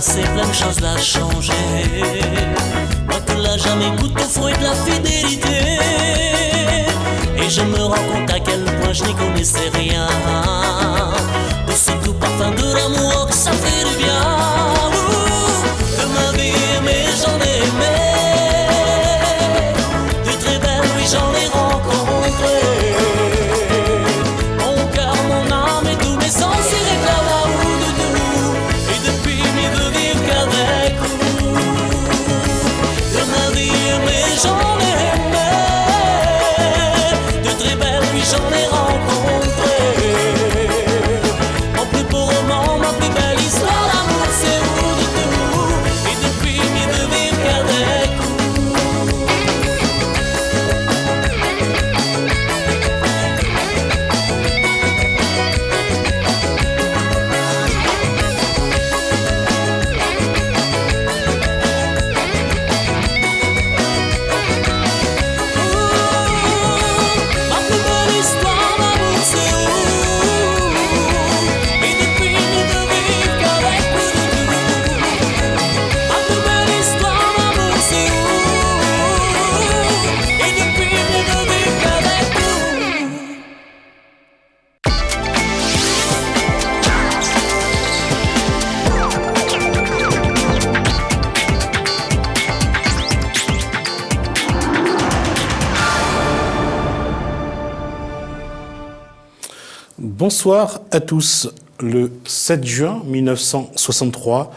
passé, plein de choses l'a changé. Moi que l'a jamais goûté au fruit de la fidélité. Et je me rends compte à quel point je n'y connaissais rien. De ce doux parfum de l'amour que ça fait du bien. De ma vie aimée, j'en ai aimé. De très belles, oui, j'en ai rencontré. Mon cœur, mon âme et tous mes sens s'y réclament à vous de nous. Et depuis, mieux de vivre qu'avec vous. De ma vie aimée, j'en ai aimé. De très belles, oui, j'en ai rencontré. Mon plus beau roman, ma plus belle histoire d'amour, c'est vous de tout. Et depuis, mieux de vivre qu'avec vous. Ma plus belle histoire d'amour, c'est vous. Et depuis, mieux de vivre qu'avec vous de tout. Ma plus belle histoire d'amour, c'est vous. Et depuis, mieux de vivre qu'avec vous. Bonsoir à tous. Le 7 juin 1963,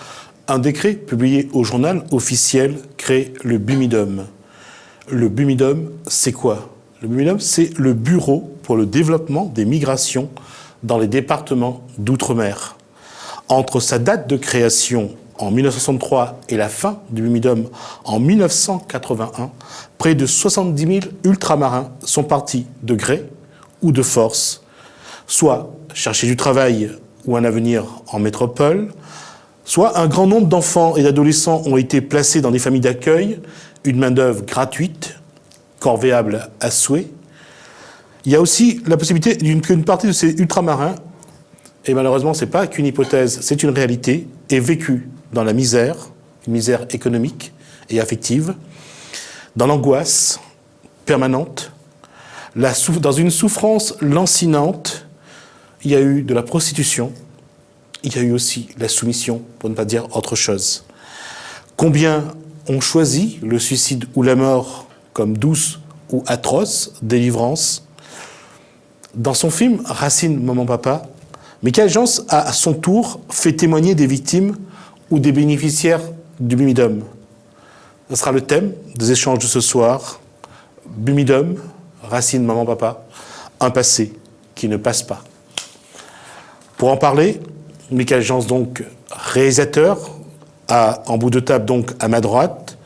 un décret publié au journal officiel crée le BUMIDOM. Le BUMIDOM, c'est quoi? Le BUMIDOM, c'est le Bureau pour le développement des migrations dans les départements d'outre-mer. Entre sa date de création en 1963 et la fin du BUMIDOM en 1981, près de 70 000 ultramarins sont partis de gré ou de force, soit chercher du travail ou un avenir en métropole, soit un grand nombre d'enfants et d'adolescents ont été placés dans des familles d'accueil, une main-d'œuvre gratuite, corvéable à souhait. Il y a aussi la possibilité qu'une partie de ces ultramarins, et malheureusement ce n'est pas qu'une hypothèse, c'est une réalité, ait vécu dans la misère, une misère économique et affective, dans l'angoisse permanente, dans une souffrance lancinante. Il y a eu de la prostitution, il y a eu aussi la soumission, pour ne pas dire autre chose. Combien ont choisi le suicide ou la mort comme douce ou atroce délivrance? Dans son film « Racine, maman, papa », Michael Jans a à son tour fait témoigner des victimes ou des bénéficiaires du BUMIDOM. Ce sera le thème des échanges de ce soir. BUMIDOM, Racine, maman, papa, un passé qui ne passe pas. Pour en parler, Michael Jans, donc réalisateur, en bout de table, donc à ma droite.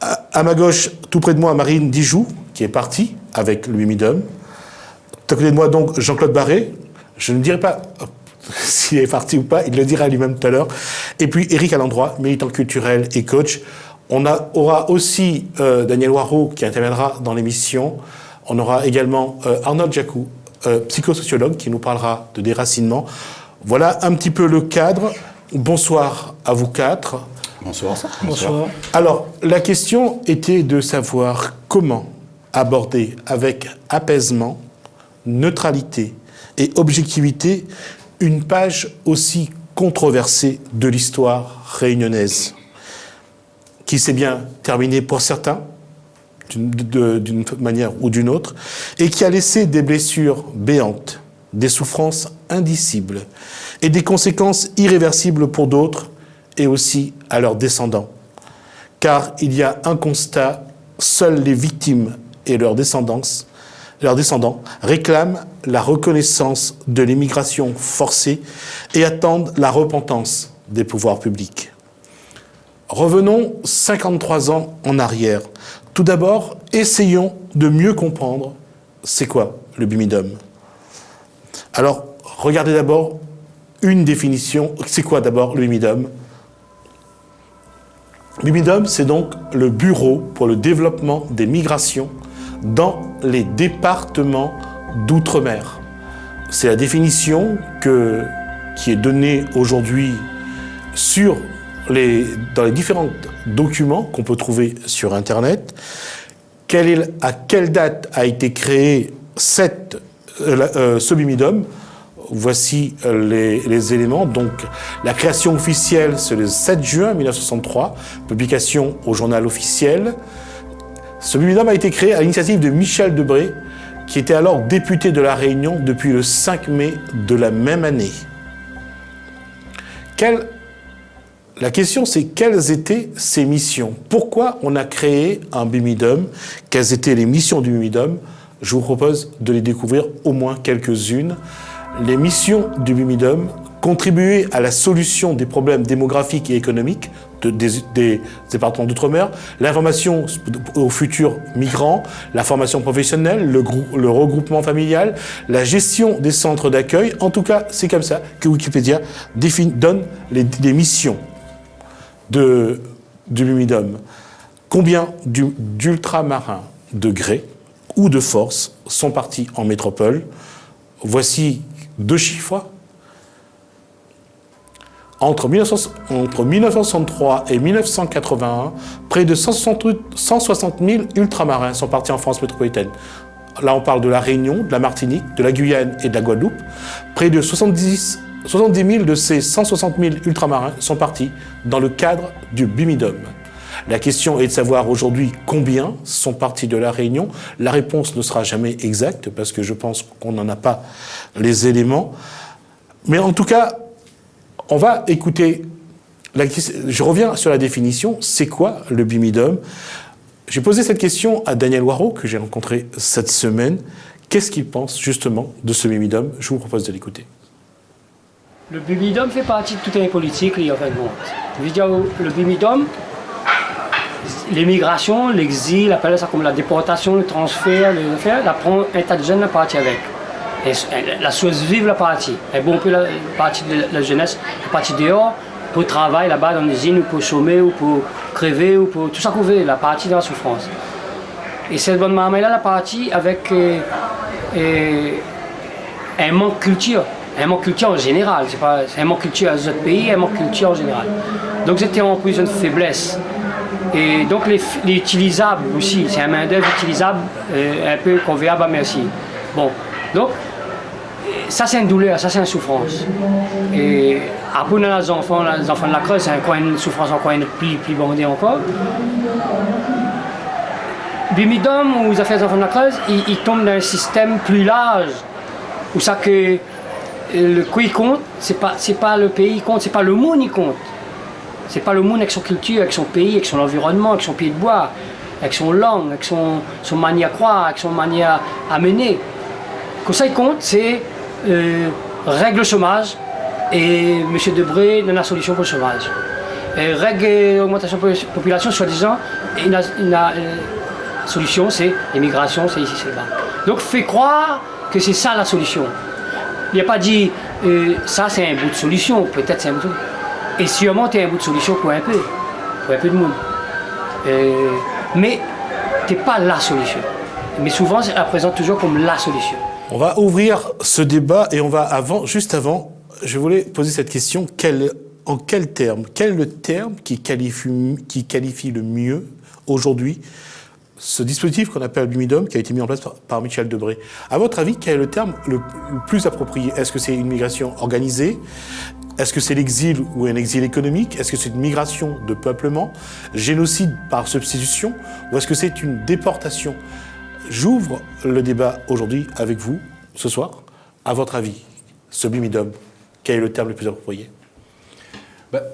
À ma gauche, tout près de moi, Marine Dijoux, qui est partie avec le BUMIDOM. Tout à côté de moi, donc, Jean-Claude Barré. Je ne dirai pas s'il est parti ou pas, il le dira lui-même tout à l'heure. Et puis Éric Alandroit, militant culturel et coach. On aura aussi Daniel Waro qui interviendra dans l'émission. On aura également Arnold Jacou, psychosociologue, qui nous parlera de déracinement. Voilà un petit peu le cadre. Bonsoir à vous quatre. Bonsoir. Bonsoir. Alors, la question était de savoir comment aborder avec apaisement, neutralité et objectivité une page aussi controversée de l'histoire réunionnaise, qui s'est bien terminée pour certains, d'une manière ou d'une autre, et qui a laissé des blessures béantes, des souffrances indicibles et des conséquences irréversibles pour d'autres et aussi à leurs descendants. Car il y a un constat, seules les victimes et leurs descendants réclament la reconnaissance de l'immigration forcée et attendent la repentance des pouvoirs publics. Revenons 53 ans en arrière. Tout d'abord, essayons de mieux comprendre c'est quoi le BUMIDOM. Alors, regardez d'abord une définition. C'est quoi d'abord le BUMIDOM? BUMIDOM, c'est donc le Bureau pour le développement des migrations dans les départements d'outre-mer. C'est la définition qui est donnée aujourd'hui sur dans les différents documents qu'on peut trouver sur Internet, à quelle date a été créé ce bimidum. Voici les éléments. Donc, la création officielle, c'est le 7 juin 1963, publication au journal officiel. Ce bimidum a été créé à l'initiative de Michel Debré, qui était alors député de La Réunion depuis le 5 mai de la même année. La question, c'est quelles étaient ses missions? Pourquoi on a créé un bimidum? Quelles étaient les missions du bimidum? Je vous propose de les découvrir au moins quelques-unes. Les missions du bimidum: contribuer à la solution des problèmes démographiques et économiques des départements d'outre-mer, l'information aux futurs migrants, la formation professionnelle, le regroupement familial, la gestion des centres d'accueil. En tout cas, c'est comme ça que Wikipédia donne les missions du bimidum. Combien d'ultramarins de gré ou de force sont partis en métropole? Voici 2 chiffres. Entre 1963 et 1981, près de 160 000 ultramarins sont partis en France métropolitaine. Là, on parle de la Réunion, de la Martinique, de la Guyane et de la Guadeloupe. Près de 70 000 de ces 160 000 ultramarins sont partis dans le cadre du bimidum. La question est de savoir aujourd'hui combien sont partis de la Réunion. La réponse ne sera jamais exacte parce que je pense qu'on n'en a pas les éléments. Mais en tout cas, on va écouter. Je reviens sur la définition. C'est quoi le bimidum? J'ai posé cette question à Daniel Waro, que j'ai rencontré cette semaine. Qu'est-ce qu'il pense justement de ce bimidum? Je vous propose de l'écouter. Le bimidum fait partie de toute une politique, en fait. Je veux dire, le bimidum, l'immigration, l'exil, appelle ça comme la déportation, le transfert, la prend un tas de jeunes la partie avec. Et la chose vive la partie. Et bon, on peut la partie de la jeunesse, la partie dehors, pour travailler là-bas dans l'usine, ou pour chômer, ou pour crever, ou pour tout ça qu'on veut, la partie dans la souffrance. Et cette bonne maman-là, la partie avec un manque de culture. Un manque de culture en général, c'est un manque de culture à d'autres pays, un manque de culture en général. Donc c'était en position de faiblesse. Et donc les utilisables aussi, c'est un main-d'œuvre utilisable, un peu convéable à merci. Bon, donc ça c'est une douleur, ça c'est une souffrance. Et après les enfants de la Creuse, c'est encore une souffrance encore plus bondée encore. Bimidum ou les affaires des enfants de la Creuse, ils tombent dans un système plus large, où ça que le quoi il compte, c'est pas le pays qui compte, c'est pas le monde qui compte. C'est pas le monde avec son culture, avec son pays, avec son environnement, avec son pied de bois, avec son langue, avec son manière à croire, avec son manière à mener. Comme ça il compte, c'est règle le chômage et M. Debré donne la solution pour le chômage. Et règle augmentation de la population, soi-disant, la solution c'est l'immigration, c'est ici, c'est là. Donc fait croire que c'est ça la solution. Il n'y a pas dit ça c'est un bout de solution, peut-être c'est un bout de... Et sûrement tu es un bout de solution pour un peu de monde. Mais tu n'es pas la solution. Mais souvent ça représente toujours comme la solution. On va ouvrir ce débat et juste avant, je voulais poser cette question. Quel est le terme qui qualifie le mieux aujourd'hui ce dispositif qu'on appelle bimidum, qui a été mis en place par Michel Debré? À votre avis, quel est le terme le plus approprié? Est-ce que c'est une migration organisée? Est-ce que c'est l'exil ou un exil économique? Est-ce que c'est une migration de peuplement? Génocide par substitution? Ou est-ce que c'est une déportation? J'ouvre le débat aujourd'hui avec vous, ce soir. À votre avis, ce bimidum, quel est le terme le plus approprié?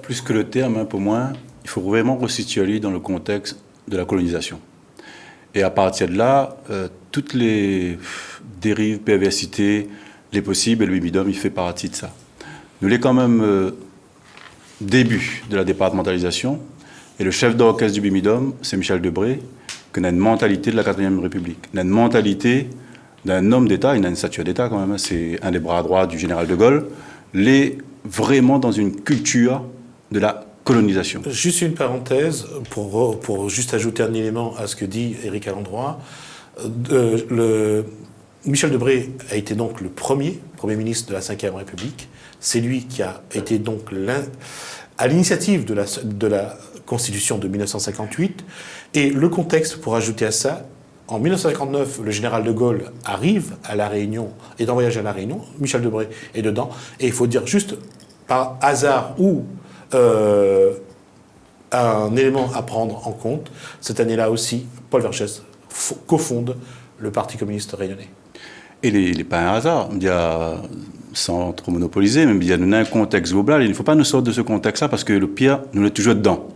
Plus que le terme, pour moi, il faut vraiment resituer dans le contexte de la colonisation. Et à partir de là, toutes les dérives, perversités, les possibles, et le bimidum, il fait partie de ça. Nous l'est quand même début de la départementalisation. Et le chef d'orchestre du bimidum, c'est Michel Debré, qui a une mentalité de la 4e République. Il a une mentalité d'un homme d'État, il a une stature d'État quand même, c'est un des bras droits du général de Gaulle. Il est vraiment dans une culture de la colonisation. Juste une parenthèse, pour juste ajouter un élément à ce que dit Éric Alandroit. Michel Debré a été donc le Premier ministre de la Ve République. C'est lui qui a été donc à l'initiative de la Constitution de 1958. Et le contexte, pour ajouter à ça, en 1959, le général de Gaulle arrive à La Réunion, est en voyage à La Réunion, Michel Debré est dedans, et il faut dire juste par hasard ou un élément à prendre en compte, cette année-là aussi, Paul Vergès cofonde le Parti communiste réunionnais. Et il n'est pas un hasard. Il y a, sans trop monopoliser, mais il y a un contexte global. Il ne faut pas nous sortir de ce contexte-là parce que le pire, nous est toujours dedans.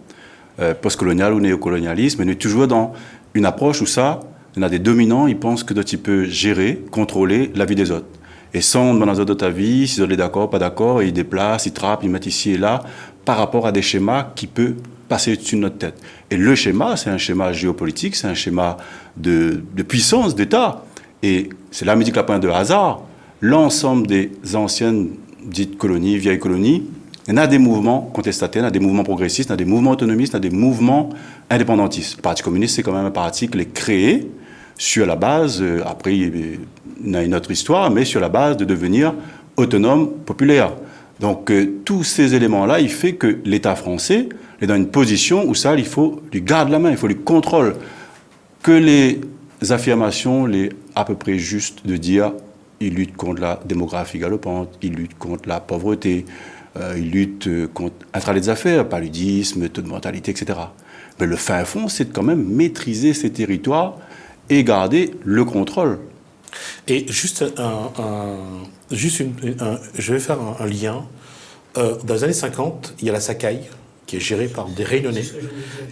Postcolonial ou néocolonialisme, nous est toujours dans une approche où ça, il y a des dominants, ils pensent que tu peux gérer, contrôler la vie des autres. Et sans demander aux autres avis, s'ils sont d'accord, pas d'accord, ils déplacent, ils trappent, ils mettent ici et là, par rapport à des schémas qui peuvent passer au-dessus de notre tête. Et le schéma, c'est un schéma géopolitique, c'est un schéma de puissance, d'État. Et c'est la musique, la pointe de hasard. L'ensemble des anciennes dites colonies, vieilles colonies, il y en a des mouvements contestataires, il y en a des mouvements progressistes, il y a des mouvements autonomistes, il y a des mouvements indépendantistes. Le Parti communiste, c'est quand même un parti qui est créé sur la base, après il y a une autre histoire, mais sur la base de devenir autonome, populaire. Donc tous ces éléments-là, il fait que l'État français est dans une position où ça, il faut lui garder la main, il faut lui contrôler. Que les affirmations, les à peu près justes de dire il lutte contre la démographie galopante, il lutte contre la pauvreté, il lutte contre intraler des affaires, paludisme, taux de mortalité, etc. Mais le fin fond, c'est de quand même maîtriser ces territoires et garder le contrôle. Et juste je vais faire un lien. Dans les années 50, il y a la SACAI, qui est gérée par des Réunionnais.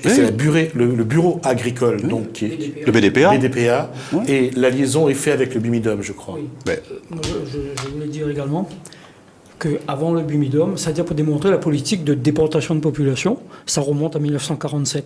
Et c'est le bureau agricole, donc, qui est le BDPA. Oui. Et la liaison est faite avec le Bumidum, je crois. Oui. Je voulais dire également qu'avant le Bumidum, c'est-à-dire pour démontrer la politique de déportation de population, ça remonte à 1947.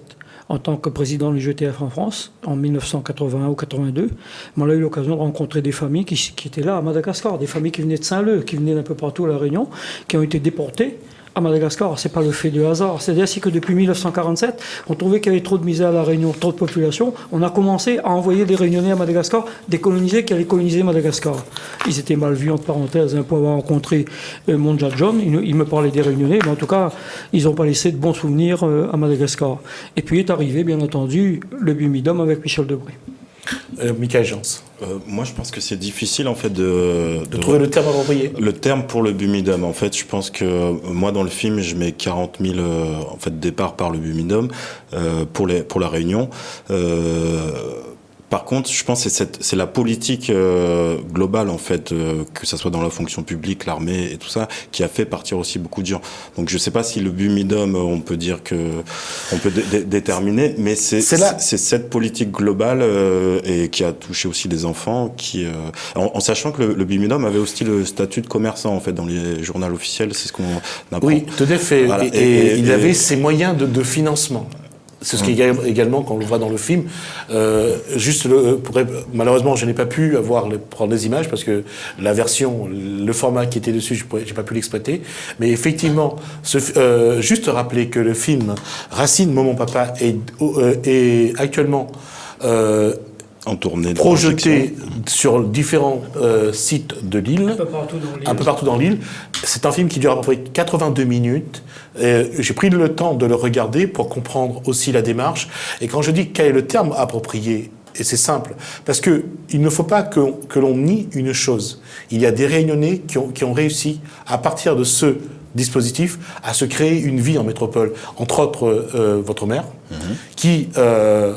En tant que président du GTF en France, en 1981 ou 82, on a eu l'occasion de rencontrer des familles qui étaient là à Madagascar, des familles qui venaient de Saint-Leu, qui venaient d'un peu partout à La Réunion, qui ont été déportées à Madagascar. C'est pas le fait de hasard. C'est-à-dire que depuis 1947, on trouvait qu'il y avait trop de misère à La Réunion, trop de population. On a commencé à envoyer des Réunionnais à Madagascar, des colonisés qui allaient coloniser Madagascar. Ils étaient mal vus, entre parenthèses, pour avoir rencontré Monja John. Il me parlait des Réunionnais, mais en tout cas, ils n'ont pas laissé de bons souvenirs à Madagascar. Et puis est arrivé, bien entendu, le Bumidum avec Michel Debré. Michael Jans. Moi, je pense que c'est difficile, en fait, de trouver le terme approprié. Le terme pour le Bumidum. En fait, je pense que moi, dans le film, je mets 40 000 en fait, départs par le Bumidum pour la Réunion. Par contre, je pense que c'est la politique globale, en fait, que ça soit dans la fonction publique, l'armée et tout ça, qui a fait partir aussi beaucoup de gens. Donc, je ne sais pas si le Bumidum, on peut dire on peut déterminer, mais c'est cette politique globale et qui a touché aussi les enfants, en sachant que le Bumidum avait aussi le statut de commerçant, en fait, dans les journaux officiels, c'est ce qu'on apprend. Oui, tout à fait. Voilà. Et il avait ses moyens de financement. C'est ce qui est également, quand on le voit dans le film, malheureusement, je n'ai pas pu prendre les images parce que la version, le format qui était dessus, je n'ai pas pu l'exploiter. Mais effectivement, juste rappeler que le film Racine, Mon Papa est actuellement en tournée, projeté sur différents sites de l'île, un peu partout dans l'île. C'est un film qui dure à peu près 82 minutes. J'ai pris le temps de le regarder pour comprendre aussi la démarche. Et quand je dis quel est le terme approprié, et c'est simple, parce qu'il ne faut pas que l'on nie une chose. Il y a des Réunionnais qui ont réussi, à partir de ce dispositif, à se créer une vie en métropole. Entre autres, votre mère, qui a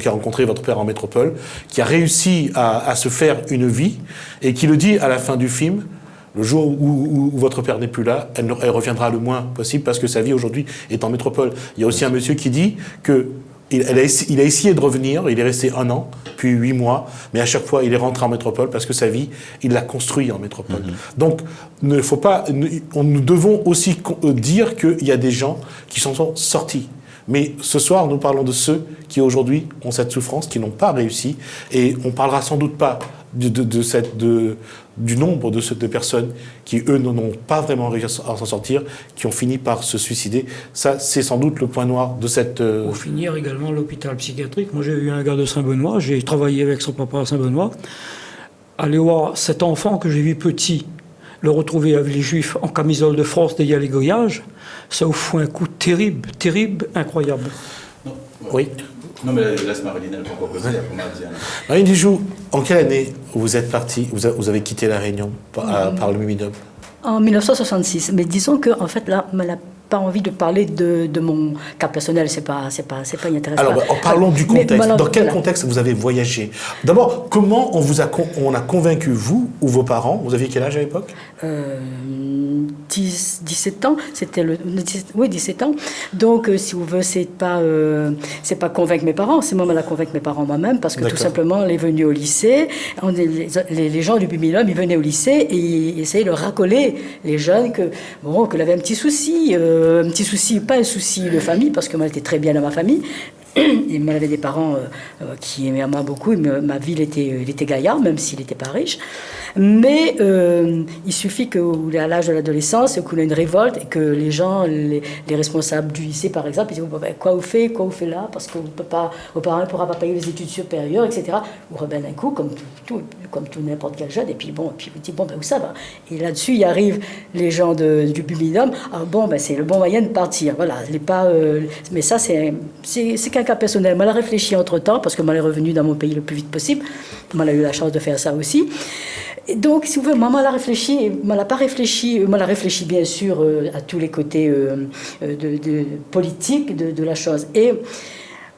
rencontré votre père en métropole, qui a réussi à se faire une vie, et qui le dit à la fin du film, le jour où votre père n'est plus là, elle reviendra le moins possible, parce que sa vie aujourd'hui est en métropole. Il y a aussi un monsieur qui dit qu'il a essayé de revenir, il est resté 1 an, puis 8 mois, mais à chaque fois il est rentré en métropole, parce que sa vie, il l'a construit en métropole. Donc, nous devons aussi dire qu'il y a des gens qui sont sortis Mais ce soir, nous parlons de ceux qui aujourd'hui ont cette souffrance, qui n'ont pas réussi, et on parlera sans doute pas du nombre de personnes qui, eux, n'ont pas vraiment réussi à s'en sortir, qui ont fini par se suicider. Ça, c'est sans doute le point noir de cette... Pour finir, également, l'hôpital psychiatrique. Moi, j'ai eu un gars de Saint-Benoît, j'ai travaillé avec son papa à Saint-Benoît. Aller voir cet enfant que j'ai vu petit, le retrouver avec les Juifs en camisole de France derrière les grillages, ça vous fout un coup terrible, terrible, incroyable. Non, Oui. Non, mais laisse Marilyn, elle peut encore poser, après Diane. Marine Dijoux, en quelle année vous êtes parti, vous avez quitté La Réunion par le Bumidum? En 1966. Mais disons que, en fait, là, on n'a pas envie de parler de mon cas personnel. C'est pas inintéressant. Alors, parlons du contexte. Dans quel voilà. contexte vous avez voyagé? D'abord, comment on a convaincu vous ou vos parents? Vous aviez quel âge à l'époque? 17 ans, c'était oui, 17 ans. Donc, si vous voulez, c'est pas convaincre mes parents, c'est moi qui convaincre mes parents moi-même, parce que tout simplement, on est venu au lycée, les gens du Bumidum, ils venaient au lycée et ils essayaient de racoler les jeunes que avait un petit souci, pas un souci de famille, parce que moi, j'étais très bien dans ma famille. Et moi, j'avais des parents qui aimaient moi beaucoup. Ma vie, il était gaillard, même s'il n'était pas riche. Mais il suffit qu'à l'âge de l'adolescence, qu'on ait une révolte et que les gens, les responsables du lycée, par exemple, ils disent quoi vous faites là, parce que vos parents ne pourront pas payer les études supérieures, etc. Vous rebelle un coup, comme tout n'importe quel jeune. Et puis vous dites où ça va. Et là-dessus, il arrive les gens du Bumidum. C'est le bon moyen de partir. Voilà, mais ça, c'est qu'un cas personnel. Moi, j'ai réfléchi entre-temps, parce que moi, je suis revenu dans mon pays le plus vite possible. Moi, j'ai eu la chance de faire ça aussi. Et donc, si vous voulez, maman l'a réfléchi, moi, l'a réfléchi bien sûr à tous les côtés de politique de la chose. Et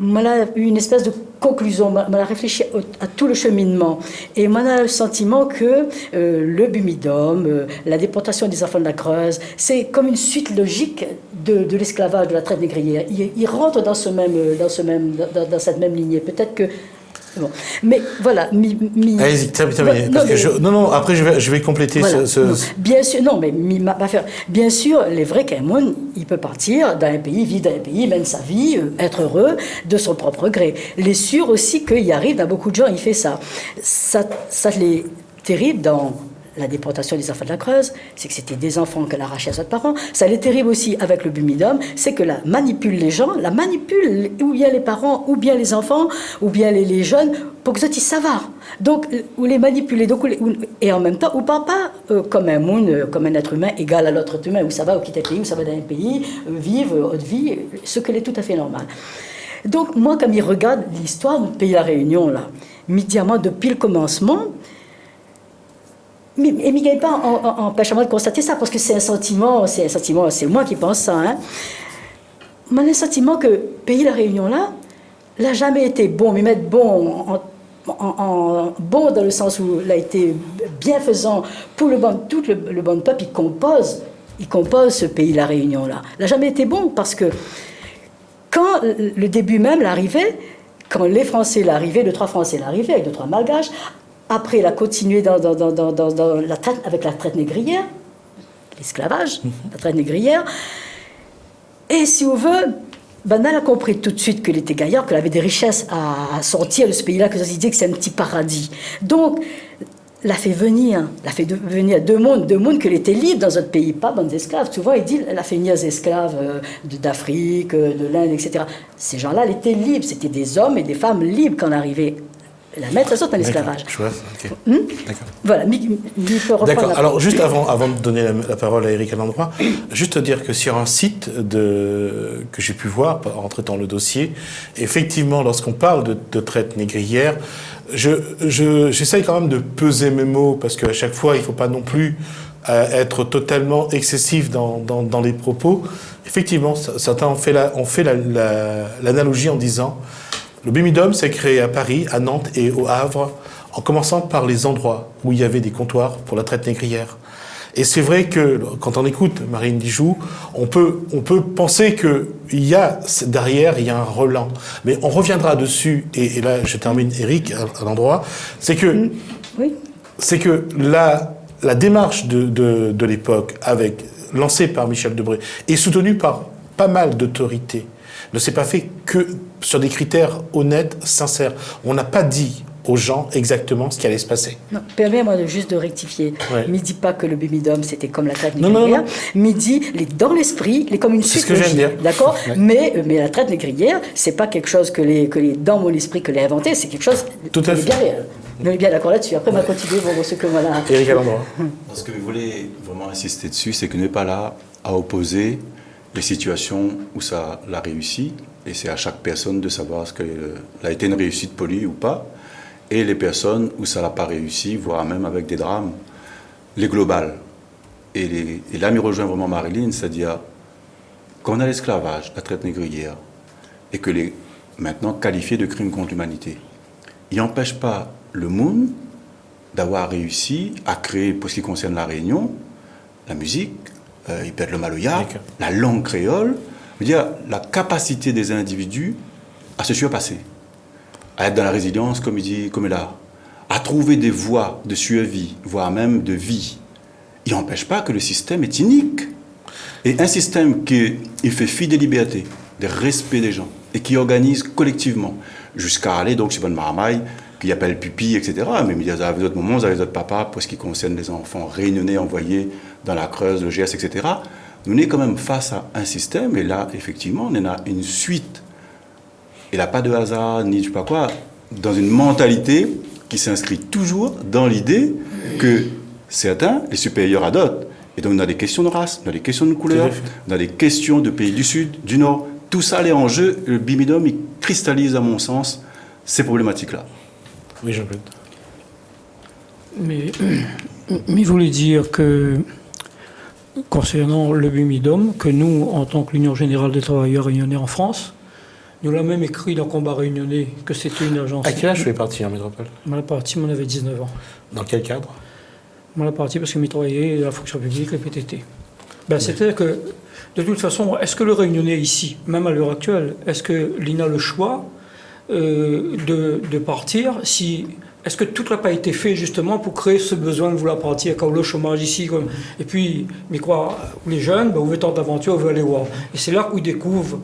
moi, j'ai eu une espèce de conclusion, moi, l'a réfléchi à tout le cheminement. Et moi, j'ai le sentiment que le Bumidum, la déportation des enfants de la Creuse, c'est comme une suite logique de l'esclavage, de la traite négrière. Il rentre dans cette même lignée. Peut-être que... Bon. Mais voilà. Allez-y, terminez. Après je vais compléter voilà, bien sûr, bien sûr, les vrais Cameroun, il peut partir dans un pays, vivre dans un pays, mène sa vie, être heureux de son propre gré. Les sûr aussi qu'il y arrive, dans beaucoup de gens, il fait ça. Ça l'est terrible dans la déportation des enfants de la Creuse, c'est que c'était des enfants qu'elle arrachait à ses parents. Ça l'est terrible aussi avec le Bumidum, c'est que la manipule les gens, ou bien les parents, ou bien les enfants, ou bien les jeunes, pour que ça va. Donc, ou les manipuler, et en même temps, ou pas comme un être humain égal à l'autre être humain, où ça va, ou quitter un pays, où ça va dans un pays, vivre haute vie, ce qui est tout à fait normal. Donc, moi, quand je regarde l'histoire du pays de la Réunion, là, immédiatement, depuis le commencement, mais il n'y a pas empêche moi de constater ça, parce que c'est un sentiment, c'est moi qui pense ça. Hein. Moi, j'ai le sentiment que le pays de la Réunion, là, n'a jamais été bon, mais mettre bon bon dans le sens où il a été bienfaisant pour tout le bon peuple, il compose ce pays de la Réunion, là. Il n'a jamais été bon, parce que quand le début même l'arrivée, quand les Français l'arrivaient, 2-3 Français l'arrivaient, avec 2-3 Malgaches. Après, il a continué avec la traite négrière, l'esclavage, la traite négrière. Et si on veut, elle a compris tout de suite qu'il était gaillard, qu'il avait des richesses à sortir de ce pays-là, que ça se disait que c'est un petit paradis. Donc, l'a fait venir deux mondes qu'il était libre dans notre pays, pas des esclaves. Souvent, il dit elle a fait venir des esclaves d'Afrique, de l'Inde, etc. Ces gens-là, ils étaient libres. C'était des hommes et des femmes libres quand on arrivait. La mettre, ça sort en esclavage. D'accord. Voilà. D'accord. Alors, juste avant de donner la parole à Éric à l'endroit, juste dire que sur un site que j'ai pu voir en traitant le dossier, effectivement, lorsqu'on parle de traite négrière, j'essaye quand même de peser mes mots, parce qu'à chaque fois, il ne faut pas non plus être totalement excessif dans les propos. Effectivement, certains ont fait l'analogie en disant... Le Bumidum s'est créé à Paris, à Nantes et au Havre, en commençant par les endroits où il y avait des comptoirs pour la traite négrière. Et c'est vrai que, quand on écoute Marine Dijoux, on peut penser qu'il y a, derrière, il y a un relan. Mais on reviendra dessus, et là, je termine, Éric, à l'endroit, c'est que, c'est que la démarche de l'époque, lancée par Michel Debré, est soutenue par pas mal d'autorités. ne s'est pas fait que sur des critères honnêtes, sincères. On n'a pas dit aux gens exactement ce qui allait se passer. Non, permets-moi juste de rectifier. Ouais. Ne dit pas que le bumidum, c'était comme la traite Non, négrière. non. Mais dit, dans l'esprit, il est comme une C'est suite ce que je viens de logique, dire. d'accord Ouais. Mais la traite négrière, c'est pas quelque chose dans mon esprit que l'ai inventé, c'est quelque chose Tout à qui est fait. bien réel. On est bien d'accord là-dessus. Après, on va continuer pour ce que voilà. Éric Alendroit. Ce que je voulais vraiment insister dessus, c'est que n'est pas là à opposer les situations où ça l'a réussi, et c'est à chaque personne de savoir ce qu'elle a été une réussite pour lui ou pas, et les personnes où ça l'a pas réussi, voire même avec des drames, les globales. Et là, me rejoint vraiment Marilyn, c'est-à-dire qu'on a l'esclavage, la traite négrière, et que les maintenant qualifié de crime contre l'humanité, il n'empêche pas le monde d'avoir réussi à créer, pour ce qui concerne la Réunion, la musique, il perd le maloya, la langue créole, je veux dire, la capacité des individus à se surpasser, à être dans la résilience, comme il dit, comme là, à trouver des voies de survie, voire même de vie. Il n'empêche pas que le système est inique. Et un système qui fait fi des libertés, des respects des gens, et qui organise collectivement, jusqu'à aller donc chez Bonne Marmaille, qui appelle Pupi, etc. Mais il y a d'autres moments, vous avez d'autres papas, pour ce qui concerne les enfants réunionnais, envoyés dans la Creuse, le GS, etc. Nous sommes quand même face à un système, et là, effectivement, on a une suite. Il n'y a pas de hasard, ni je sais pas quoi, dans une mentalité qui s'inscrit toujours dans l'idée que certains, les supérieurs à d'autres. Et donc, on a des questions de race, on a des questions de couleur, on a des questions de pays du Sud, du Nord. Tout ça, les enjeux, le bimidum, il cristallise, à mon sens, ces problématiques-là. Oui, Jean-Claude. Mais il voulait dire que, concernant le bumidum, que nous, en tant que l'Union Générale des Travailleurs Réunionnais en France, nous l'avons même écrit dans Combat Réunionnais que c'était une agence. À quel âge tu es parti en métropole? Moi, la partie, on avait 19 ans. Dans quel cadre? Moi, la partie, parce que je travaillais dans la fonction publique, le PTT. Ben, c'est-à-dire que, de toute façon, est-ce que le Réunionnais ici, même à l'heure actuelle, est-ce qu'il a le choix de partir si... Est-ce que tout n'a pas été fait justement pour créer ce besoin de vouloir partir quand le chômage ici comme... Et puis, mais quoi, les jeunes, ben, on veut tenter d'aventure, on veut aller voir. Et c'est là où ils découvrent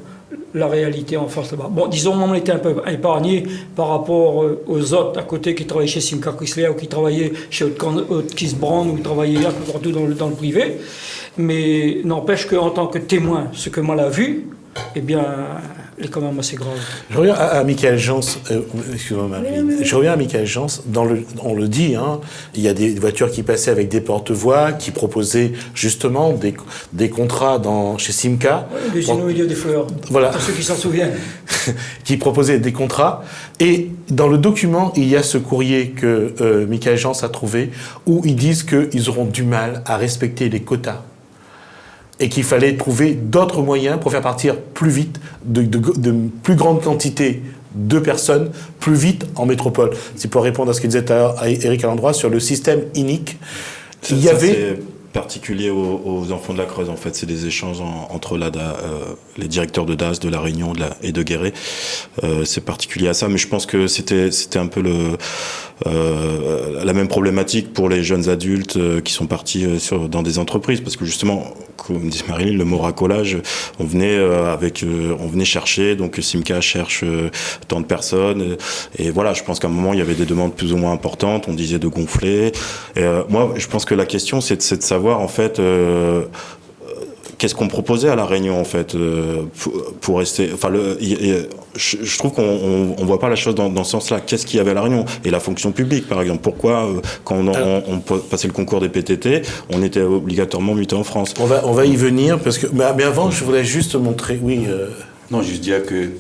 la réalité en face là-bas. Bon, disons, on était un peu épargné par rapport aux autres à côté qui travaillaient chez Simca Chrysler ou qui travaillaient chez Otkis Brand ou qui travaillaient un peu partout dans le privé. Mais n'empêche qu'en tant que témoin, ce que moi l'a vu, eh bien, est quand même assez grave. Je reviens à Michael Jans. Excuse-moi, Marie. Je reviens à Michael Jans. On le dit, hein, il y a des voitures qui passaient avec des porte-voix, qui proposaient justement des contrats chez Simca. Des génies au milieu des fleurs. Voilà. Pour ceux qui s'en souviennent. Qui proposaient des contrats. Et dans le document, il y a ce courrier que Michael Jans a trouvé, où ils disent qu'ils auront du mal à respecter les quotas. Et qu'il fallait trouver d'autres moyens pour faire partir plus vite, de plus grande quantité de personnes, plus vite en métropole. C'est pour répondre à ce que disait Éric Alendroit sur le système inique. C'est particulier aux enfants de la Creuse, en fait. C'est des échanges entre les directeurs de DAS, de la Réunion et de Guéret. C'est particulier à ça, mais je pense que c'était un peu la même problématique pour les jeunes adultes qui sont partis dans des entreprises, parce que justement, comme dit Marilyn, le mot racolage, on venait chercher, donc Simca cherche tant de personnes, et voilà, je pense qu'à un moment il y avait des demandes plus ou moins importantes, on disait de gonfler. Et moi, je pense que la question c'est de savoir en fait qu'est-ce qu'on proposait à la Réunion en fait pour rester. Enfin, je trouve qu'on voit pas la chose dans ce sens-là. Qu'est-ce qu'il y avait à la Réunion et la fonction publique, par exemple. Pourquoi quand on passait le concours des PTT, on était obligatoirement muté en France. On va y venir parce que. Mais avant, je voulais juste montrer. Oui. Non, juste dire que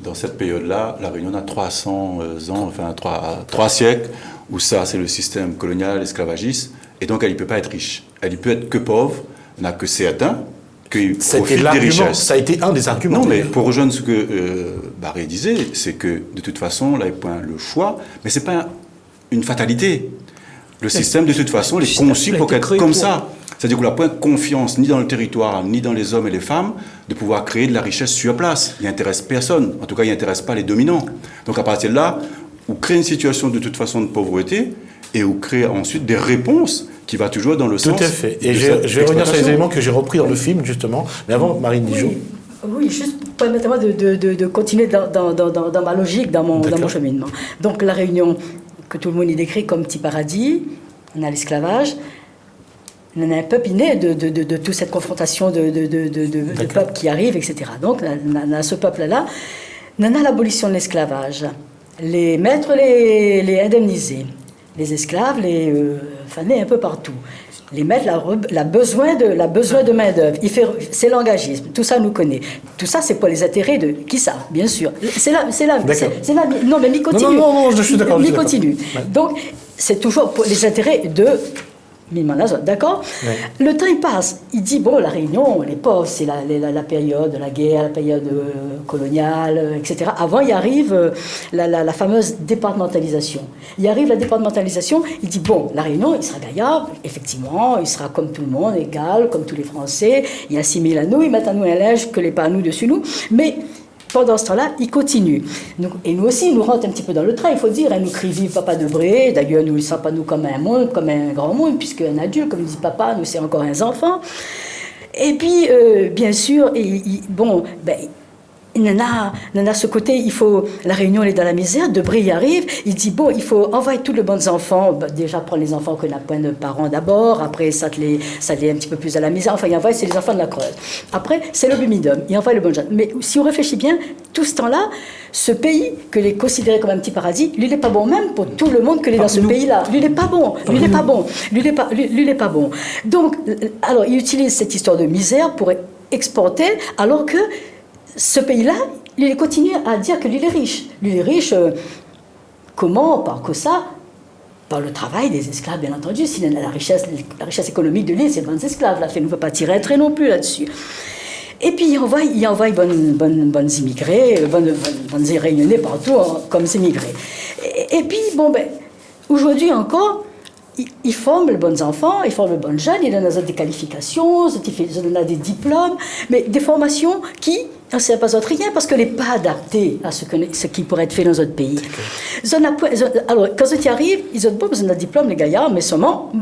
dans cette période-là, la Réunion a 300 ans, enfin 3 siècles, où ça, c'est le système colonial, esclavagiste, et donc elle ne peut pas être riche. Elle ne peut être que pauvre, n'a que certains qui profitent des richesses. Ça a été un des arguments. Non, mais pour rejoindre ce que Barré disait, c'est que de toute façon, là, il point le choix, mais ce n'est pas une fatalité. Le système, de toute façon, il est conçu pour être comme ça. C'est-à-dire qu'on n'a pas confiance ni dans le territoire, ni dans les hommes et les femmes, de pouvoir créer de la richesse sur place. Il n'intéresse personne. En tout cas, il n'intéresse pas les dominants. Donc à partir de là, on crée une situation de toute façon de pauvreté et on crée ensuite des réponses qui vont toujours dans le sens... Tout à fait. Et je vais revenir sur les éléments que j'ai repris dans le film, justement. Mais avant, Marine Dijon. Oui. Oui, juste permettez-moi de continuer dans ma logique, dans mon cheminement. Donc la Réunion, que tout le monde y décrit comme petit paradis, on a l'esclavage, on a un peuple né de toute cette confrontation de peuples qui arrivent, etc. Donc on a ce peuple-là, on a l'abolition de l'esclavage, les maîtres, les indemnisés, les esclaves, fanés un peu partout. Les maîtres, la besoin de main-d'œuvre, c'est l'engagisme, tout ça nous connaît. Tout ça, c'est pour les intérêts de qui ça, bien sûr. Non, mais m'y continue. Non, je suis d'accord. M'y continue. Ouais. Donc, c'est toujours pour les intérêts de Mimanazote, d'accord? Ouais. Le temps, il passe. Il dit, bon, la Réunion, les pauvres, c'est la période de la guerre, la période coloniale, etc. Avant, il arrive la fameuse départementalisation. Il arrive la départementalisation, il dit, bon, la Réunion, il sera gaillard, effectivement, il sera comme tout le monde, égal, comme tous les Français, il assimile à nous, il met à nous un linge que les pas à nous dessus nous, mais... Pendant ce temps-là, il continue. Et nous aussi, il nous rentre un petit peu dans le train, il faut dire. Il nous crie vive Papa Debré. D'ailleurs, nous, il ne sent pas nous comme un monde, comme un grand monde, puisqu'un adulte, comme dit papa, nous, c'est encore un enfant. Et puis, bien sûr, il en a ce côté, la Réunion, elle est dans la misère, Debré y arrive, il dit, bon, il faut envoyer tous les bons enfants, déjà prendre les enfants qu'on n'a pas de parents d'abord, après ça les un petit peu plus à la misère, enfin il envoie, c'est les enfants de la Creuse. Après, c'est le Bumidum, il envoie le bon jeune. Mais si on réfléchit bien, tout ce temps-là, ce pays, que les considéré comme un petit paradis, lui, il n'est pas bon, même pour tout le monde que est dans ce pays-là. Lui, il n'est pas bon, lui, il n'est pas bon. Donc, alors, il utilise cette histoire de misère pour exporter, alors que ce pays-là, il continue à dire que lui, il est riche. Lui, il est riche, comment? Par que ça? Par le travail des esclaves, bien entendu. Sinon, la richesse économique de l'île, c'est les bonnes esclaves. Là, on ne peut pas tirer un trait non plus là-dessus. Et puis, il envoie bonnes immigrés, bonnes réunionnais partout, comme immigrés. Et puis, aujourd'hui encore, ils forment les bons enfants, ils forment les bons jeunes, ils donnent des qualifications, ils donnent des diplômes, mais des formations qui, on ne sait pas autre rien parce qu'elle n'est pas adaptée à ce qui pourrait être fait dans notre pays. Alors, quand ils arrivent, ils ont besoin d'un diplôme, les gaillards, mais seulement,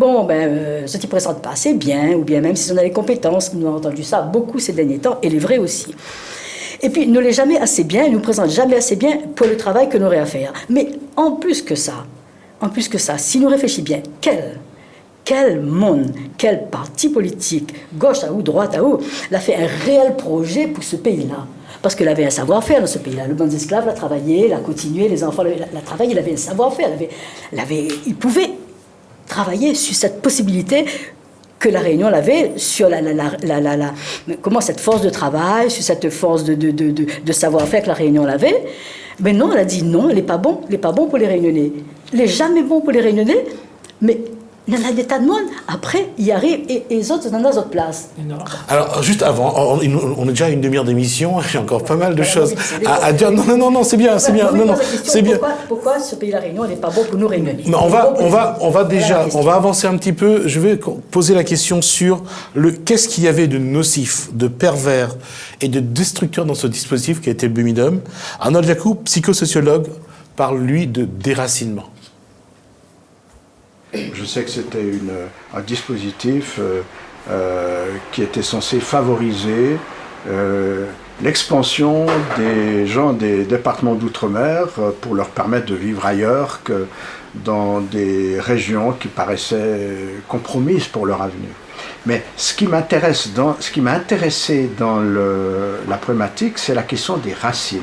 ceux qui ne présentent pas assez bien, ou bien même s'ils ont les compétences, nous avons entendu ça beaucoup ces derniers temps, et les vrais aussi. Et puis, ils ne les jamais assez bien, ils ne nous présentent jamais assez bien pour le travail que nous aurions à faire. Mais en plus que ça, si nous réfléchissons bien, quel monde, quel parti politique, gauche à ou droite à ou, a fait un réel projet pour ce pays-là. Parce qu'il avait un savoir-faire dans ce pays-là. Le bon esclave l'a travaillé, l'a continué, les enfants l'a travaillé, il avait un savoir-faire. Il pouvait travailler sur cette possibilité que la Réunion avait sur cette force de travail, sur cette force de savoir-faire que la Réunion l'avait. Mais non, elle a dit non, il n'est pas bon pour les Réunionnais. Il n'est jamais bon pour les Réunionnais, mais il y en a des tas de monde. Après, il arrive et les autres sont dans notre place. Alors, juste avant, on est déjà à une demi-heure d'émission, j'ai encore pas mal de choses à dire. Non, c'est bien. C'est bien. Pourquoi ce pays, la Réunion, n'est pas bon pour nous Réunionnais? On va avancer un petit peu. Je vais poser la question sur qu'est-ce qu'il y avait de nocif, de pervers et de destructeur dans ce dispositif qui a été le Bumidum. Arnold Jacoub, psychosociologue, parle, lui, de déracinement. Je sais que c'était un dispositif qui était censé favoriser l'expansion des gens des départements d'outre-mer pour leur permettre de vivre ailleurs que dans des régions qui paraissaient compromises pour leur avenir. Mais ce qui m'a intéressé dans la problématique, c'est la question des racines.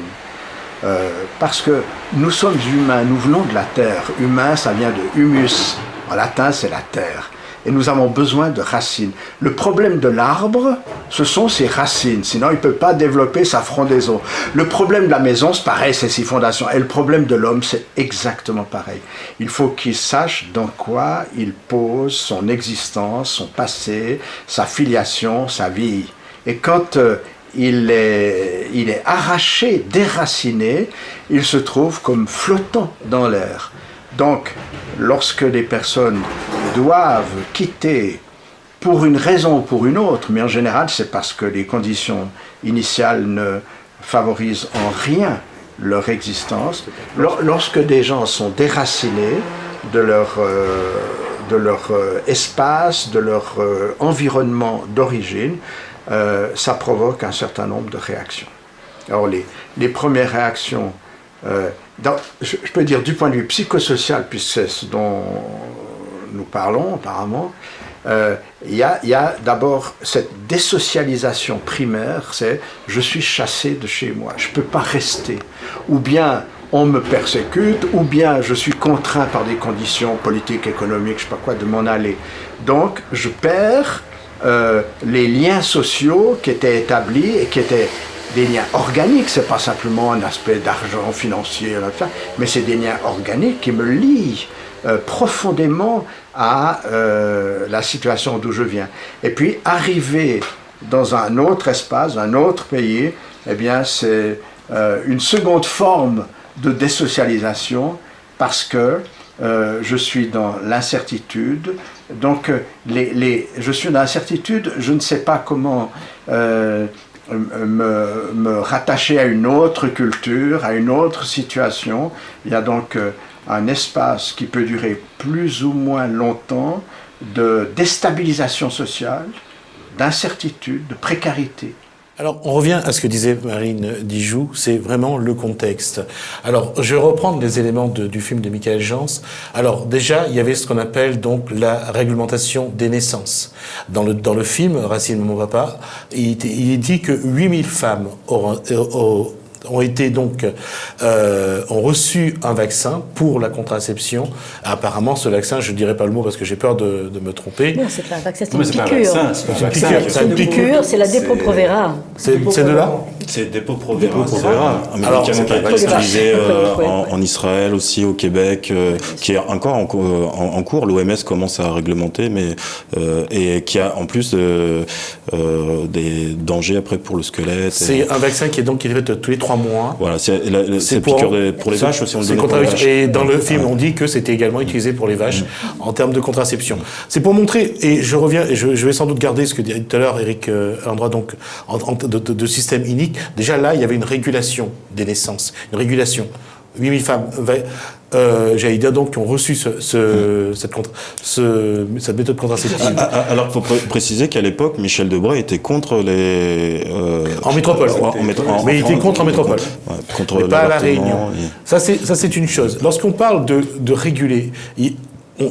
Parce que nous sommes humains, nous venons de la terre. Humain, ça vient de humus. En latin, c'est la terre. Et nous avons besoin de racines. Le problème de l'arbre, ce sont ses racines. Sinon, il ne peut pas développer sa frondaison. Le problème de la maison, c'est pareil, c'est ses fondations. Et le problème de l'homme, c'est exactement pareil. Il faut qu'il sache dans quoi il pose son existence, son passé, sa filiation, sa vie. Et quand il est arraché, déraciné, il se trouve comme flottant dans l'air. Donc, lorsque les personnes doivent quitter pour une raison ou pour une autre, mais en général c'est parce que les conditions initiales ne favorisent en rien leur existence, lorsque des gens sont déracinés de leur espace, de leur environnement d'origine, ça provoque un certain nombre de réactions. Alors les premières réactions, je peux dire du point de vue psychosocial, puisque c'est ce dont nous parlons apparemment, il y a d'abord cette désocialisation primaire, c'est je suis chassé de chez moi, je ne peux pas rester, ou bien on me persécute, ou bien je suis contraint par des conditions politiques, économiques, je ne sais pas quoi, de m'en aller. Donc je perds les liens sociaux qui étaient établis et qui étaient des liens organiques, c'est pas simplement un aspect d'argent financier, mais c'est des liens organiques qui me lient profondément à la situation d'où je viens. Et puis arriver dans un autre espace, un autre pays, eh bien c'est une seconde forme de désocialisation parce que je suis dans l'incertitude. Donc je suis dans l'incertitude, je ne sais pas comment me rattacher à une autre culture, à une autre situation. Il y a donc un espace qui peut durer plus ou moins longtemps de déstabilisation sociale, d'incertitude, de précarité. Alors, on revient à ce que disait Marine Dijoux, c'est vraiment le contexte. Alors, je vais reprendre les éléments du film de Michael Jans. Alors, déjà, il y avait ce qu'on appelle donc la réglementation des naissances. Dans le film, Racine mon papa, il dit que 8000 femmes ont été donc ont reçu un vaccin pour la contraception. Apparemment, ce vaccin, je ne dirais pas le mot parce que j'ai peur de me tromper. Non, c'est pas un vaccin, c'est une C'est piqûre. C'est une piqûre, c'est la Dépôt-Provera. C'est de là. C'est Dépôt-Provera, un médicament qui a été utilisé en Israël aussi, au Québec, qui est encore en cours. L'OMS commence à réglementer, mais et qui a en plus des dangers après pour le squelette. C'est un vaccin qui est fait tous les 3 mois. Voilà, c'est piqûre pour les vaches aussi. On le donne pour les vaches. Et dans le film, on dit que c'était également utilisé pour les vaches en termes de contraception. C'est pour montrer, et je reviens, et je vais sans doute garder ce que disait tout à l'heure Éric Landroit, donc de système inique. Déjà là, il y avait une régulation des naissances, une régulation. 8000 femmes, j'allais dire donc, qui ont reçu cette méthode contraceptive. Alors, il faut préciser qu'à l'époque, Michel Debré était contre les... en métropole. Mais il était contre en métropole. Contre pas à La Réunion. Ça, c'est une chose. Lorsqu'on parle de réguler,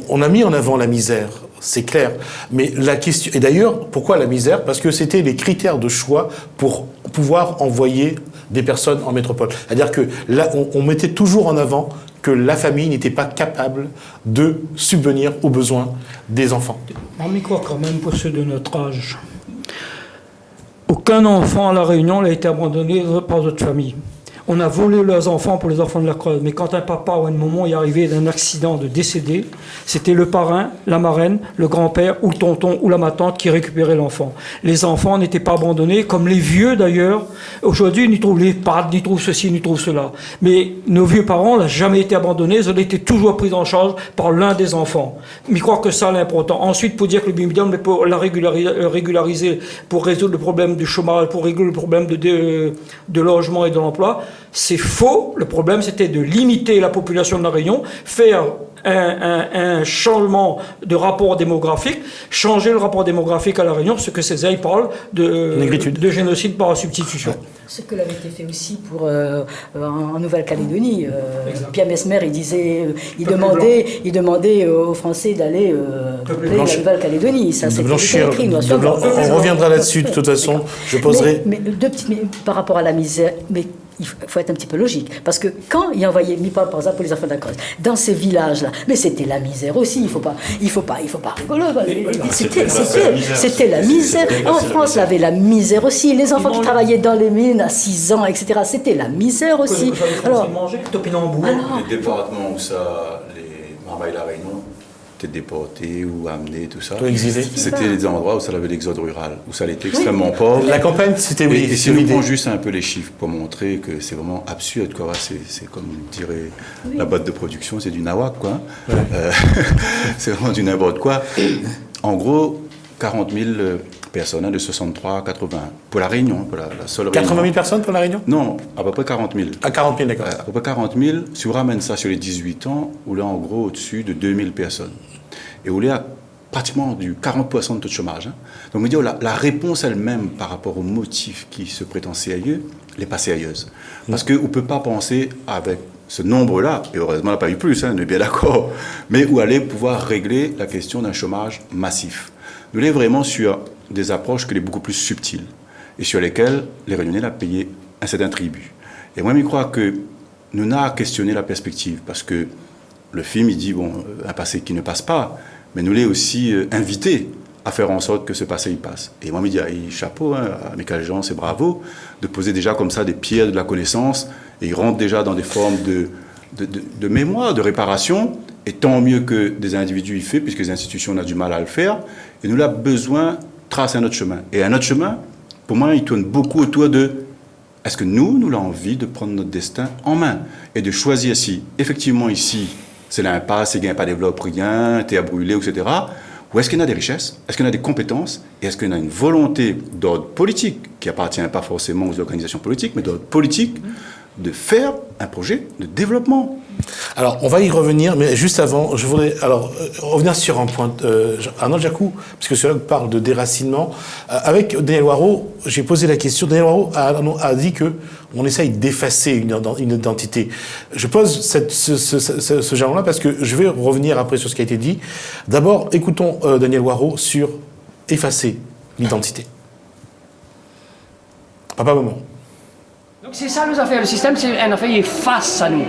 on a mis en avant la misère. C'est clair. Mais la question... Et d'ailleurs, pourquoi la misère? Parce que c'était les critères de choix pour pouvoir envoyer des personnes en métropole. C'est-à-dire que là, on mettait toujours en avant que la famille n'était pas capable de subvenir aux besoins des enfants. On y croit quand même pour ceux de notre âge. Aucun enfant à La Réunion n'a été abandonné par d'autres familles. On a volé leurs enfants pour les enfants de la Creuse. Mais quand un papa ou une maman est arrivé d'un accident de décédé, c'était le parrain, la marraine, le grand-père ou le tonton ou la ma tante qui récupérait l'enfant. Les enfants n'étaient pas abandonnés, comme les vieux d'ailleurs. Aujourd'hui, ils trouvent les pattes, ils trouvent ceci, ils trouvent cela. Mais nos vieux parents n'ont jamais été abandonnés, ils ont été toujours pris en charge par l'un des enfants. Mais je crois que ça, c'est important. Ensuite, pour dire que le BIMIDOM, pour la régulariser, pour résoudre le problème du chômage, pour résoudre le problème de logement et de l'emploi, c'est faux. Le problème, c'était de limiter la population de La Réunion, faire un changement de rapport démographique, changer le rapport démographique à La Réunion, ce que Césaire parle de génocide par substitution. Ce que l'avait été fait aussi en Nouvelle-Calédonie. Pierre Messmer, il demandait aux Français d'aller peupler la Nouvelle-Calédonie. Ça, c'était écrit. On reviendra là-dessus, de toute façon. Je poserai... Mais deux petites minutes par rapport à la misère... Mais il faut être un petit peu logique. Parce que quand il envoyait par exemple pour les enfants de la Creuse, dans ces villages-là, mais c'était la misère aussi, il faut pas rigoler. C'était la misère. En France, il y avait la misère aussi. Les enfants qui travaillaient dans les mines à 6 ans, etc., c'était la misère aussi. Alors, les départements où ça, les Marmaille La Réunion, étaient déportés ou amenés, tout ça. C'était les endroits où ça avait l'exode rural, où ça était extrêmement pauvre. La campagne, c'était Et si on prend juste un peu les chiffres pour montrer que c'est vraiment absurde, quoi. C'est comme dirait la boîte de production, c'est du nawak, quoi. C'est vraiment du n'importe quoi. En gros, 40 000 personnes de 63 à 80. Pour La Réunion, pour la seule Réunion. 80 000 personnes pour La Réunion? Non, à peu près 40 000. À 40 000, d'accord. À peu près 40 000. Si on ramène ça sur les 18 ans, on est en gros au-dessus de 2 000 personnes. Et on est pratiquement du 40% de taux de chômage. Hein. Donc, me dire la réponse elle-même par rapport aux motifs qui se prétendent sérieux, n'est pas sérieuse. Parce qu'on ne peut pas penser avec ce nombre-là, et heureusement, on n'a pas eu plus, hein, on est bien d'accord, mais où aller pouvoir régler la question d'un chômage massif. Nous sommes vraiment sur des approches qui sont beaucoup plus subtiles et sur lesquelles les Réunionnais ont payé un certain tribut. Et moi, je crois que nous n'avons à questionner la perspective, parce que le film, il dit, bon, un passé qui ne passe pas, mais nous l'avons aussi invité à faire en sorte que ce passé, il passe. Et moi, je dis, chapeau, hein, à Michael Jean, c'est bravo, de poser déjà comme ça des pierres de la connaissance, et il rentre déjà dans des formes de mémoire, de réparation, et tant mieux que des individus y font, puisque les institutions ont du mal à le faire, et nous avons besoin de tracer un autre chemin. Et un autre chemin, pour moi, il tourne beaucoup autour de est-ce que nous avons envie de prendre notre destin en main et de choisir si, effectivement, ici, c'est l'impasse, c'est qu'il n'y a pas de développe rien, t'es à brûler, etc. Ou est-ce qu'il y a des richesses, est-ce qu'il y a des compétences, et est-ce qu'il y a une volonté d'ordre politique, qui appartient pas forcément aux organisations politiques, mais d'ordre politique, de faire un projet de développement. Alors, on va y revenir, mais juste avant, je voudrais revenir sur un point. Arnaud Jacou, parce que cela parle de déracinement. Avec Daniel Waro, j'ai posé la question. Daniel Waro a dit qu'on essaye d'effacer une identité. Je pose ce jalon-là parce que je vais revenir après sur ce qui a été dit. D'abord, écoutons Daniel Waro sur effacer l'identité. Papa, maman. Donc c'est ça nous a fait, le système, c'est un affaire qui est face à nous.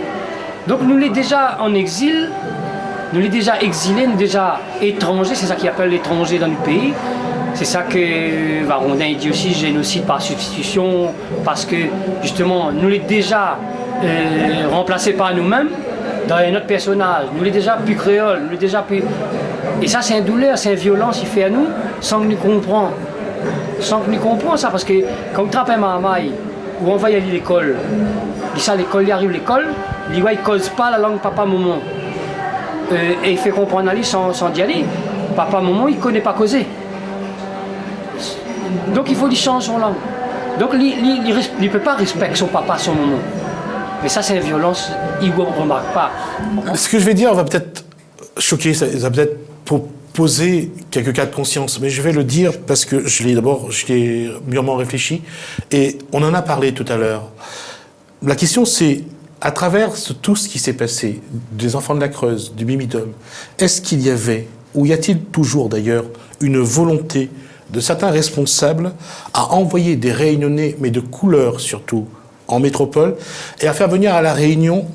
Donc nous l'est déjà en exil, nous l'est déjà exilés, nous déjà étrangers, c'est ça qu'ils appellent l'étranger dans le pays. C'est ça que Varondin dit aussi, génocide par substitution, parce que justement nous l'est déjà remplacés par nous-mêmes dans notre personnage. Nous l'est déjà plus créole, nous l'est déjà plus... Et ça c'est une douleur, c'est une violence qu'il fait à nous, sans que nous comprenions. Sans que nous comprenions ça, parce que quand on trappe un marmaille, où on va y aller à l'école, il ça l'école, il arrive à l'école, il ne cause pas la langue papa-maman. Et il fait comprendre à lui sans y aller. Papa-maman, il ne connaît pas causer. Donc il faut qu'il change son langue. Donc il ne peut pas respecter son papa, son maman. Mais ça, c'est une violence, il ne remarque pas. Ce que je vais dire va peut-être choquer, ça va peut-être poser quelques cas de conscience, mais je vais le dire parce que je l'ai mûrement réfléchi, et on en a parlé tout à l'heure. La question c'est, à travers tout ce qui s'est passé, des enfants de la Creuse, du Bimidum, est-ce qu'il y avait, ou y a-t-il toujours d'ailleurs, une volonté de certains responsables à envoyer des Réunionnais, mais de couleur surtout, en métropole, et à faire venir à La Réunion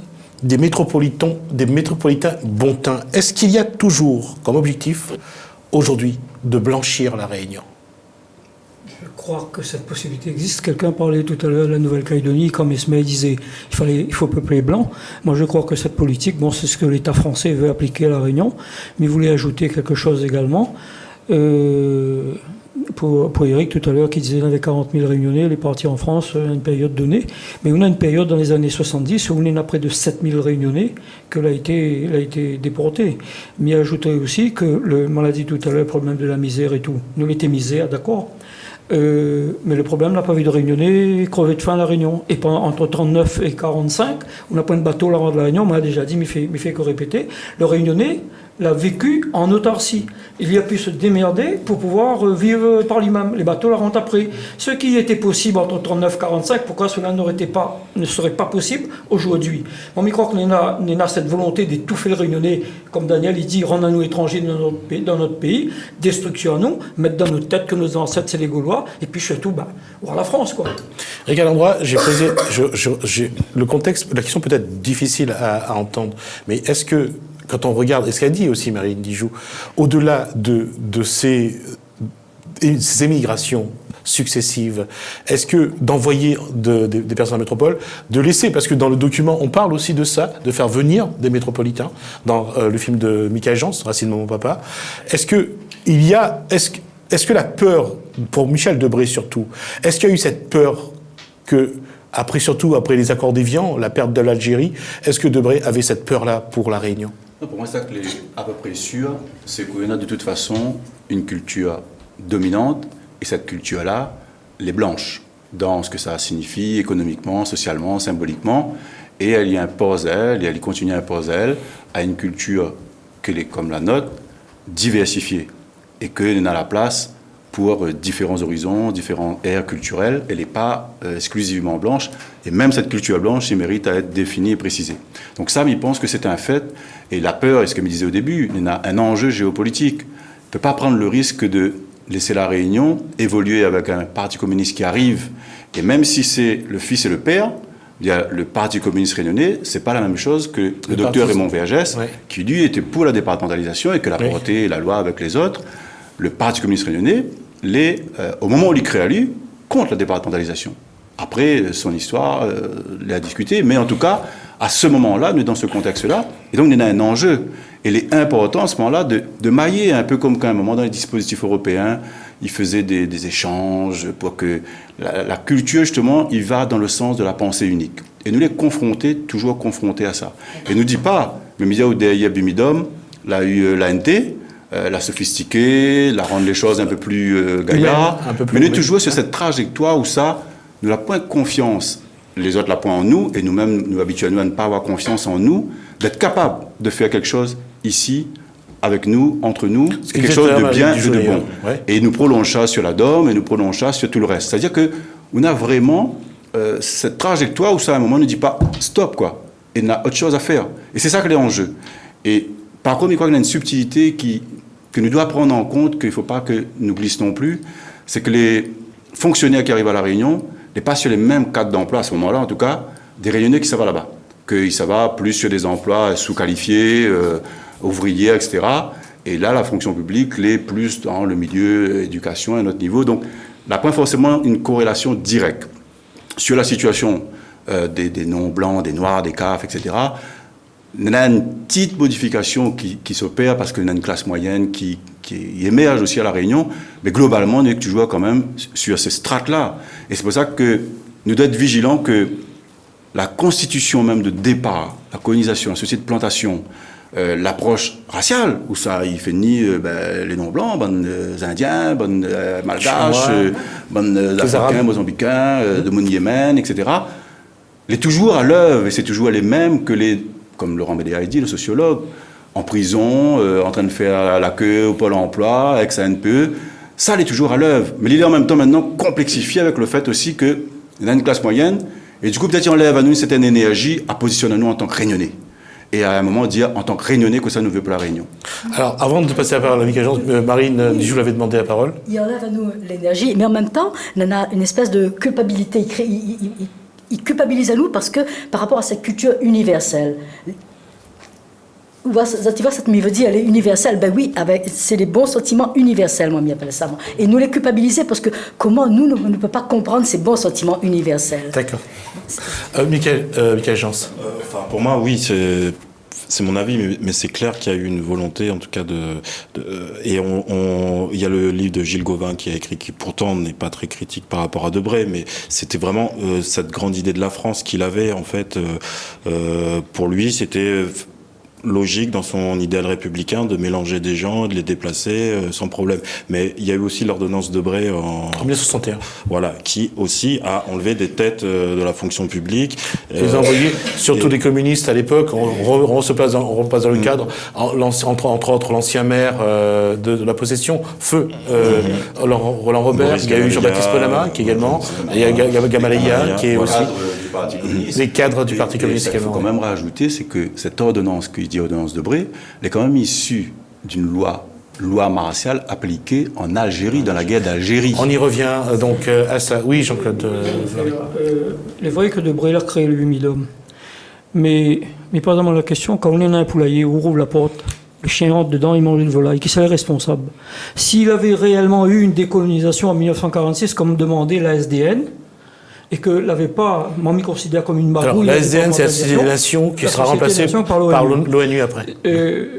des métropolitains bon teint? Est-ce qu'il y a toujours comme objectif, aujourd'hui, de blanchir La Réunion? Je crois que cette possibilité existe. Quelqu'un parlait tout à l'heure de la Nouvelle-Calédonie, comme Ismaël disait il faut peupler blanc. Moi, je crois que cette politique, bon, c'est ce que l'État français veut appliquer à La Réunion, mais il voulait ajouter quelque chose également. Pour Eric tout à l'heure qui disait qu'il y avait 40 000 Réunionnais, il est parti en France à une période donnée, mais on a une période dans les années 70 où on est à près de 7 000 Réunionnais qu'il a été déporté. Mais il a ajouté aussi que, on l'a dit tout à l'heure, le problème de la misère et tout, nous l'étions misère, d'accord, mais le problème n'a pas vu de Réunionnais crever de faim à La Réunion. Et entre 39 et 45, on n'a pas de bateau là de La Réunion, on m'a déjà dit, mais fait que répéter, le Réunionnais l'a vécu en autarcie. Il a pu se démerder pour pouvoir vivre par lui-même. Les bateaux la rentrent après. Ce qui était possible entre 39 et 45, pourquoi cela ne serait pas possible aujourd'hui? Moi, je crois qu'on a cette volonté d'étouffer le Réunionnais, comme Daniel il dit, rendre à nous étrangers dans notre pays, destruction à nous, mettre dans notre tête que nos ancêtres c'est les Gaulois, et puis surtout, voir la France, quoi. Ricard Landrois, j'ai posé le contexte, la question peut être difficile à entendre, mais est-ce que, quand on regarde, et ce qu'a dit aussi Marine Dijoux, au-delà de ces émigrations successives, est-ce que d'envoyer des personnes en métropole, de laisser, parce que dans le document, on parle aussi de ça, de faire venir des métropolitains, dans le film de Michael Jean, Racine Maman Papa, est-ce que la peur, pour Michel Debré surtout, est-ce qu'il y a eu cette peur que, surtout après les accords d'Évian, la perte de l'Algérie, est-ce que Debré avait cette peur-là pour La Réunion? Pour moi, c'est ça que à peu près sûr, c'est qu'il y a de toute façon une culture dominante, et cette culture-là, les blanche, dans ce que ça signifie économiquement, socialement, symboliquement, et elle y impose, et elle y continue à imposer, à une culture comme la nôtre, diversifiée. et qu'elle a la place pour différents horizons, différents aires culturelles. Elle n'est pas exclusivement blanche. Et même cette culture blanche, elle mérite à être définie et précisée. Donc ça, il pense que c'est un fait. Et la peur, et ce que me disait au début, il y a un enjeu géopolitique. On ne peut pas prendre le risque de laisser la Réunion évoluer avec un parti communiste qui arrive. Et même si c'est le fils et le père, il y a le Parti communiste réunionnais, c'est pas la même chose que le docteur Raymond Vergès, qui lui était pour la départementalisation et que l'a porté la loi avec les autres. Le Parti communiste réunionnais, au moment où il crée lui, contre la départementalisation. Après, son histoire, l'a discuté, mais en tout cas, à ce moment-là, nous dans ce contexte-là, et donc il y a un enjeu. Et il est important à ce moment-là de mailler, un peu comme qu'à un moment dans les dispositifs européens, ils faisaient des échanges pour que la culture, justement, il va dans le sens de la pensée unique. Et nous les confronter, toujours confrontés à ça. Et nous dit pas, le média ou derrière Bimidom, l'ANT, la sophistiquer, la rendre les choses un peu plus gaillards, mais nous toujours sur cette trajectoire où ça, nous n'avons point confiance, les autres la point en nous, et nous-mêmes, nous habituons à ne pas avoir confiance en nous, d'être capable de faire quelque chose ici, avec nous, entre nous, quelque chose de bien et de bon. Ouais. Et nous prolonge ça sur la DOM, et nous prolonge ça sur tout le reste. C'est-à-dire qu'on a vraiment cette trajectoire où ça, à un moment, ne dit pas « stop », quoi, et on a autre chose à faire. Et c'est ça que est en jeu. Et par contre, il crois qu'il y a une subtilité que nous devons prendre en compte, qu'il ne faut pas que nous glissions non plus, c'est que les fonctionnaires qui arrivent à La Réunion n'est pas sur les mêmes cadres d'emploi à ce moment-là, en tout cas, des Réunionnais qui s'en vont là-bas. Qu'ils s'en vont plus sur des emplois sous-qualifiés, ouvriers, etc. Et là, la fonction publique l'est plus dans le milieu éducation à un autre niveau. Donc, il n'y a pas forcément une corrélation directe. Sur la situation des non-blancs, des noirs, des CAF, etc., il y a une petite modification qui s'opère parce qu'il y a une classe moyenne qui émerge aussi à La Réunion, mais globalement, on est toujours quand même sur ces strates-là. Et c'est pour ça que nous devons être vigilants que la constitution même de départ, la colonisation, la société de plantation, l'approche raciale, où ça, il fait ni les non-blancs, les Indiens, les Malgaches, les Africains, Mozambicains, de mon Yémen, etc., il est toujours à l'œuvre, et c'est toujours les mêmes que comme Laurent Bédéa a dit, le sociologue, en prison, en train de faire la queue au Pôle emploi, avec sa NPE, ça, il est toujours à l'œuvre. Mais il est en même temps maintenant complexifié avec le fait aussi qu'il y a une classe moyenne, et du coup, peut-être il enlève à nous une certaine énergie à positionner nous en tant que Réunionnais. Et à un moment, dire en tant que Réunionnais que ça nous veut pour La Réunion. Alors, avant de passer la parole à Michael Jean, Marine Dijou l'avait demandé la parole. Il enlève à nous l'énergie, mais en même temps, on a une espèce de culpabilité. Il culpabilise à nous parce que par rapport à cette culture universelle. Tu vois, ça me veut dire, elle est universelle. Ben oui, c'est les bons sentiments universels, moi, m'appelle ça. Et nous les culpabiliser parce que comment nous ne pouvons pas comprendre ces bons sentiments universels. D'accord. Michael Jans. Pour moi, oui, c'est mon avis, mais c'est clair qu'il y a eu une volonté, en tout cas, et il y a le livre de Gilles Gauvin qui a écrit, qui pourtant n'est pas très critique par rapport à Debré, mais c'était vraiment cette grande idée de la France qu'il avait, en fait. Pour lui, c'était logique dans son idéal républicain de mélanger des gens, de les déplacer sans problème. Mais il y a eu aussi l'ordonnance Debré en 1961. Voilà, qui aussi a enlevé des têtes de la fonction publique. Les a envoyés, surtout des communistes à l'époque, on repasse dans le cadre, entre autres l'ancien maire de la possession, Feu, Roland Robert, il y a eu Jean-Baptiste Ponama, qui également, il y a Gamaleya, qui est aussi... Les cadres du Parti communiste également. Il faut quand même rajouter, c'est que cette ordonnance, qu'il dit ordonnance Debré, elle est quand même issue d'une loi martiale appliquée en Algérie, dans la guerre d'Algérie. On y revient donc à ça. Oui, Jean-Claude. Il est vrai que Debré a créé le Bumidum. Mais pas vraiment la question, quand on est dans un poulailler, on ouvre la porte, le chien rentre dedans, il mange une volaille. Qui serait responsable? S'il avait réellement eu une décolonisation en 1946, comme demandait la SDN, et que l'avait pas, Mamie considère comme une magouille. Alors, la SDN, c'est la Société des Nations qui sera remplacée par l'ONU après.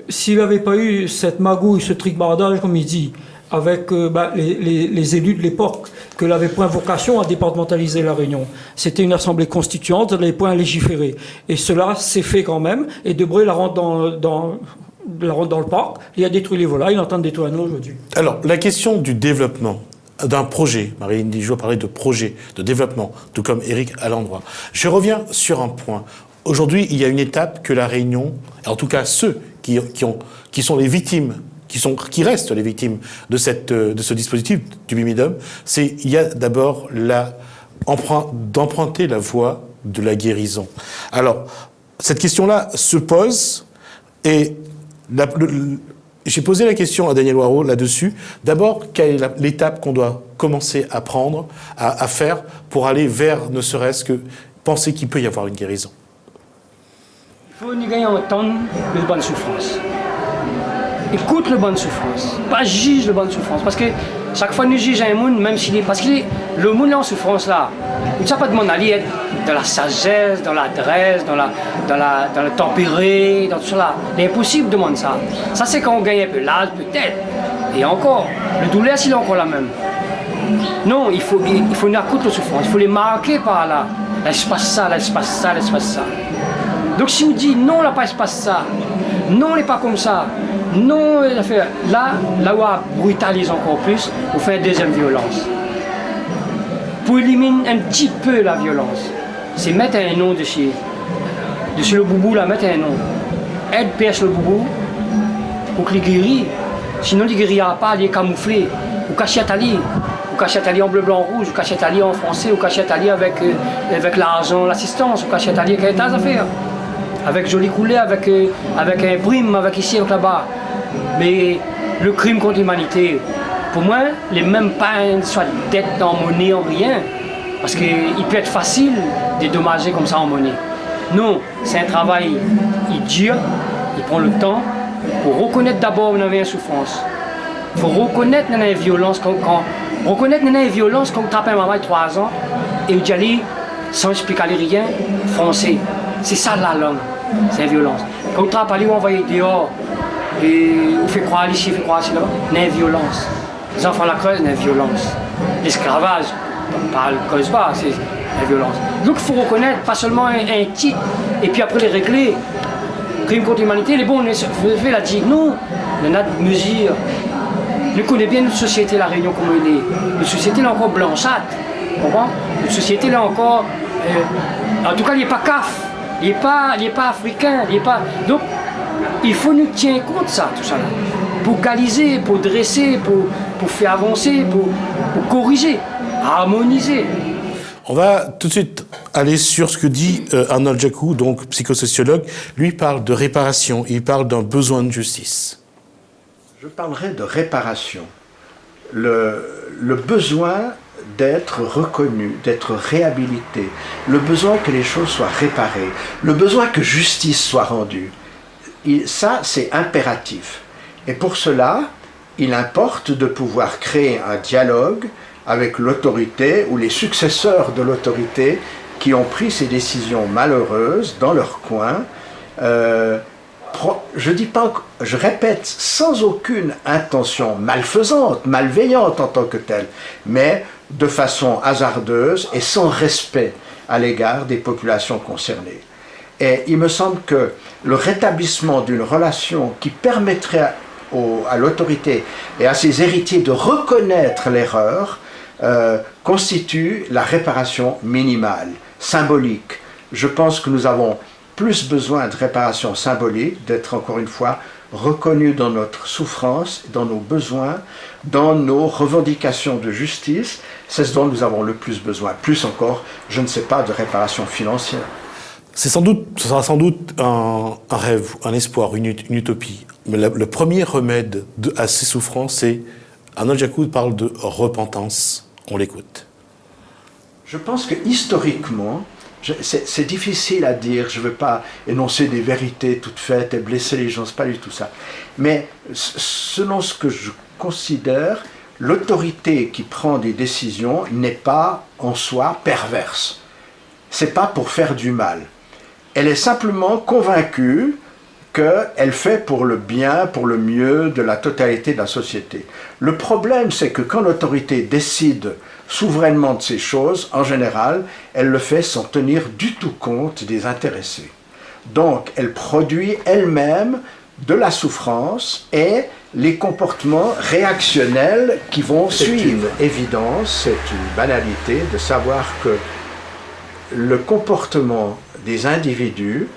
S'il n'avait pas eu cette magouille, ce tricbardage, comme il dit, avec les élus de l'époque, que n'avait point vocation à départementaliser la Réunion. C'était une assemblée constituante, elle n'avait point à légiférer. Et cela s'est fait quand même, et Debré la rentre dans le parc, il a détruit les volailles, il est en train de détruire nous aujourd'hui. Alors, la question du développement d'un projet, Marine Dijou a parlé de projet, de développement, tout comme Éric Alandroit. Je reviens sur un point. Aujourd'hui, il y a une étape que la Réunion, en tout cas ceux qui sont les victimes qui restent les victimes de ce dispositif du BIMIDOM, il y a d'abord d'emprunter la voie de la guérison. Alors, cette question-là se pose et j'ai posé la question à Daniel Waro là-dessus. D'abord, quelle est l'étape qu'on doit commencer à prendre, à faire pour aller vers, ne serait-ce que, penser qu'il peut y avoir une guérison? Il faut nous gagner entendre le bonne souffrance. Écoute le bonne souffrance, pas juge le bonne souffrance. Parce que chaque fois que nous jugeons un monde, même s'il est... Parce que le monde est en souffrance là. Il ne s'agit pas de mon allié dans la sagesse, dans l'adresse, dans le tempéré, dans tout cela. Il est impossible de demander ça. Ça, c'est quand on gagne un peu l'âge, peut-être. Et encore, le douleur, c'est encore la même. Non, il faut nous écouter la souffrance. Il faut les marquer par là. Là, il se passe ça, là, il se passe ça, là, il se passe ça. Donc, si on dit non, là, il se passe ça. Non, il n'est pas comme ça. Non, là où on brutalise encore plus, on fait une deuxième violence. Pour éliminer un petit peu la violence, c'est mettre un nom dessus. Dessus le boubou, là, mettre un nom. Aide pêche le boubou pour qu'il guérisse. Sinon, il ne guérira pas, il est camouflé. Ou cachette ali. Ou cachette ali en bleu, blanc, rouge. Ou cachette ali en français. Ou cachette ali avec l'argent, l'assistance. Ou cachette ali avec tas d'affaires. Avec joli coulé, avec un prime, avec ici, avec là-bas. Mais le crime contre l'humanité, pour moi, les mêmes pas soit dette en monnaie, en rien. Parce qu'il peut être facile de dédommager comme ça en monnaie. Non, c'est un travail, il dure, il prend le temps pour reconnaître d'abord qu'on avait une souffrance. Il faut reconnaître qu'on a une violence quand on tape un maman de 3 ans et on dit sans expliquer rien, français. C'est ça la langue, c'est une violence. Quand on tape on envoie dehors et on fait croire ici, on fait croire ici là-bas, il y a une violence. Les enfants la creusent, il y a une violence. L'esclavage, pas le cause pas, c'est une violence. Donc il faut reconnaître pas seulement un titre et puis après les régler. Crime contre l'humanité, les bons, on fait la dire non, il y en a des mesures. Je connais bien notre société, la Réunion, comme elle est. Notre société est encore blanchâtre, tu comprends? Notre société est encore. En tout cas, il n'est pas CAF, il n'est pas africain, il n'est pas. Donc, il faut nous tenir compte de ça, tout ça là. Pour caliser, pour dresser, pour faire avancer, pour corriger, harmoniser. On va tout de suite aller sur ce que dit Arnold Jacou, donc psychosociologue. Lui parle de réparation, il parle d'un besoin de justice. Je parlerai de réparation. Le besoin d'être reconnu, d'être réhabilité, le besoin que les choses soient réparées, le besoin que justice soit rendue. Ça, c'est impératif. Et pour cela, il importe de pouvoir créer un dialogue avec l'autorité ou les successeurs de l'autorité qui ont pris ces décisions malheureuses dans leur coin. Je répète, sans aucune intention malfaisante, malveillante en tant que telle, mais de façon hasardeuse et sans respect à l'égard des populations concernées. Et il me semble que le rétablissement d'une relation qui permettrait à l'autorité et à ses héritiers de reconnaître l'erreur constitue la réparation minimale, symbolique. Je pense que nous avons plus besoin de réparation symbolique, d'être encore une fois reconnus dans notre souffrance, dans nos besoins, dans nos revendications de justice. C'est ce dont nous avons le plus besoin. Plus encore, je ne sais pas, de réparation financière. Ce sera sans doute un rêve, un espoir, une utopie. Mais le premier remède à ces souffrances, c'est... Arnold Jacou parle de repentance. On l'écoute. Je pense que historiquement, c'est difficile à dire, je ne veux pas énoncer des vérités toutes faites et blesser les gens, ce n'est pas du tout ça. Mais selon ce que je considère, l'autorité qui prend des décisions n'est pas en soi perverse. Ce n'est pas pour faire du mal. Elle est simplement convaincue qu'elle fait pour le bien, pour le mieux de la totalité de la société. Le problème, c'est que quand l'autorité décide souverainement de ces choses, en général, elle le fait sans tenir du tout compte des intéressés. Donc, elle produit elle-même de la souffrance et les comportements réactionnels qui vont suivre. C'est une évidence, c'est une banalité de savoir que le comportement des individus,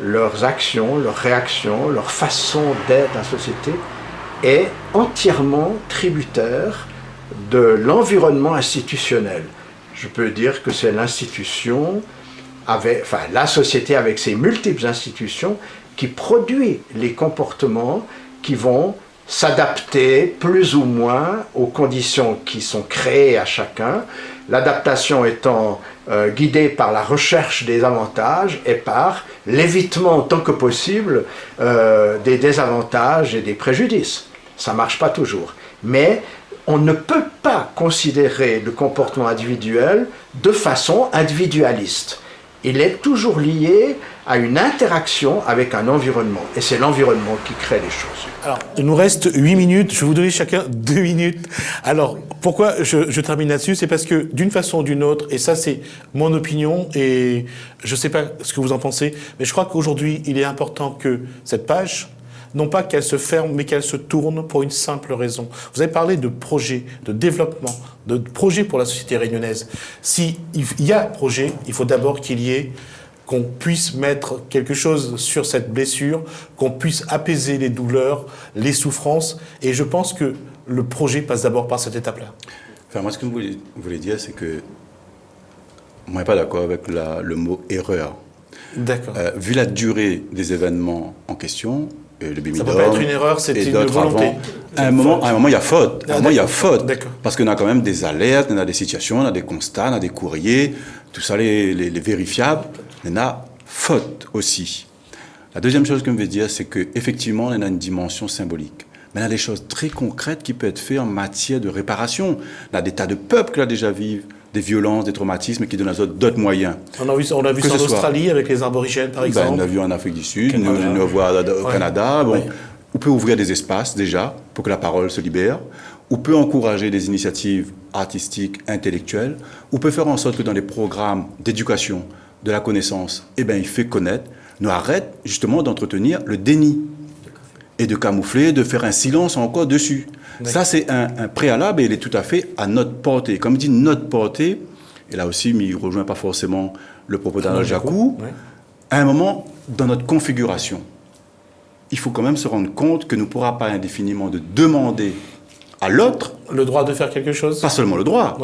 leurs actions, leurs réactions, leur façon d'être dans la société est entièrement tributaire de l'environnement institutionnel. Je peux dire que c'est l'institution, la société avec ses multiples institutions qui produit les comportements qui vont s'adapter plus ou moins aux conditions qui sont créées à chacun, l'adaptation étant guidée par la recherche des avantages et par l'évitement autant que possible des désavantages et des préjudices. Ça ne marche pas toujours. Mais on ne peut pas considérer le comportement individuel de façon individualiste. Il est toujours lié à une interaction avec un environnement. Et c'est l'environnement qui crée les choses. Alors, il nous reste 8 minutes. Je vais vous donner chacun 2 minutes. Alors, pourquoi je termine là-dessus? C'est parce que, d'une façon ou d'une autre, et ça c'est mon opinion, et je ne sais pas ce que vous en pensez, mais je crois qu'aujourd'hui, il est important que cette page, non pas qu'elle se ferme, mais qu'elle se tourne pour une simple raison. Vous avez parlé de projet, de développement, de projet pour la société réunionnaise. S'il y a projet, il faut d'abord qu'on puisse mettre quelque chose sur cette blessure, qu'on puisse apaiser les douleurs, les souffrances. Et je pense que le projet passe d'abord par cette étape-là. Enfin, moi, ce que je voulais dire, c'est que moi, je ne suis pas d'accord avec le mot « erreur ». D'accord. Vu la durée des événements en question, le Bimidum, ça ne peut pas être une erreur, c'est une volonté. À un moment, il y a faute. À un moment, il y a faute. D'accord. Parce qu'on a quand même des alertes, on a des situations, on a des constats, on a des courriers, tout ça, les vérifiables. On a faute aussi. La deuxième chose que je veux dire, c'est qu'effectivement, on a une dimension symbolique. Mais on a des choses très concrètes qui peuvent être faites en matière de réparation. On a des tas de peuples qui déjà vivent des violences, des traumatismes qui donnent d'autres moyens. On a vu ça en Australie avec les aborigènes, par exemple. On a vu en Afrique du Sud, on a vu au Canada. Bon, on peut ouvrir des espaces déjà pour que la parole se libère. On peut encourager des initiatives artistiques, intellectuelles. On peut faire en sorte que dans les programmes d'éducation, de la connaissance, il fait connaître. Nous arrête justement d'entretenir le déni et de camoufler, de faire un silence encore dessus. Ça, c'est un préalable et il est tout à fait à notre portée. Comme dit notre portée, et là aussi, mais il ne rejoint pas forcément le propos d'Alain Jacou, à un moment, dans notre configuration, il faut quand même se rendre compte que nous ne pourrons pas indéfiniment de demander à l'autre... Le droit de faire quelque chose. Pas seulement le droit.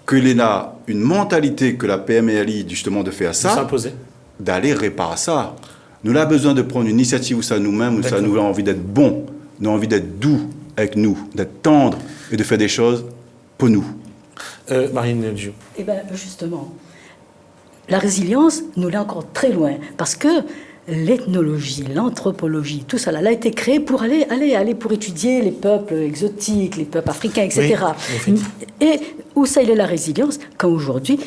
Qu'il a une mentalité que la PMLI, justement, de faire ça. S'imposer. D'aller réparer ça. Nous avons besoin de prendre une initiative où ça nous-mêmes, où ça nous a envie d'être bon, nous avons envie d'être doux avec nous, d'être tendre et de faire des choses pour nous. Marine Diou. Eh bien, justement, la résilience nous l'est encore très loin, parce que l'ethnologie, l'anthropologie, tout ça, là, a été créé pour aller pour étudier les peuples exotiques, les peuples africains, etc. Oui, et où ça, il est la résilience, quand aujourd'hui,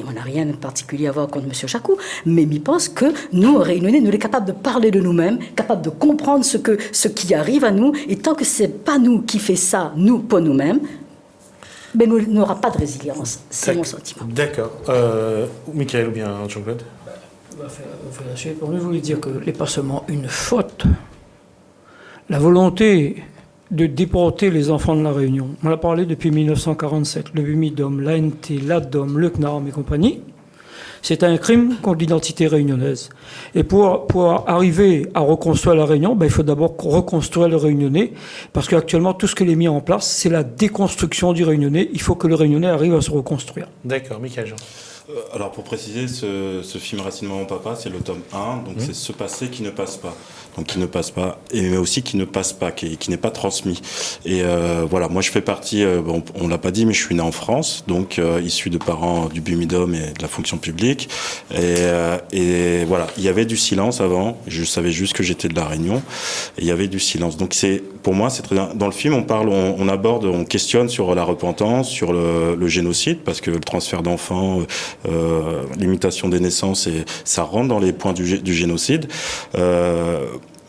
on n'a rien de particulier à voir contre M. Jacou, mais il pense que nous, Réunionnais, nous sommes capables de parler de nous-mêmes, capables de comprendre ce qui arrive à nous, et tant que ce n'est pas nous qui fait ça, nous, pour nous-mêmes, mais nous n'aura pas de résilience. C'est mon sentiment. D'accord. Michael ou bien Jean-Claude? Pour nous, je voulais dire que n'est pas seulement une faute. La volonté de déporter les enfants de la Réunion, on en a parlé depuis 1947, le Bumidum, l'ANT, l'ADOM, le CNARM et compagnie, c'est un crime contre l'identité réunionnaise. Et pour arriver à reconstruire la Réunion, il faut d'abord reconstruire le Réunionnais, parce qu'actuellement, tout ce qui est mis en place, c'est la déconstruction du Réunionnais. Il faut que le Réunionnais arrive à se reconstruire. D'accord, Michael Jean. Alors pour préciser, ce film Racine Maman Papa, c'est le tome 1, donc c'est ce passé qui ne passe pas. Donc qui ne passe pas, mais aussi qui ne passe pas, qui n'est pas transmis. Et voilà, moi je fais partie, on l'a pas dit, mais je suis né en France, donc issu de parents du Bumidum et de la fonction publique. Et voilà, il y avait du silence avant, je savais juste que j'étais de la Réunion, et il y avait du silence. Donc pour moi, c'est très bien. Dans le film, on aborde, on questionne sur la repentance, sur le génocide, parce que le transfert d'enfants, l'imitation des naissances, et ça rentre dans les points du génocide.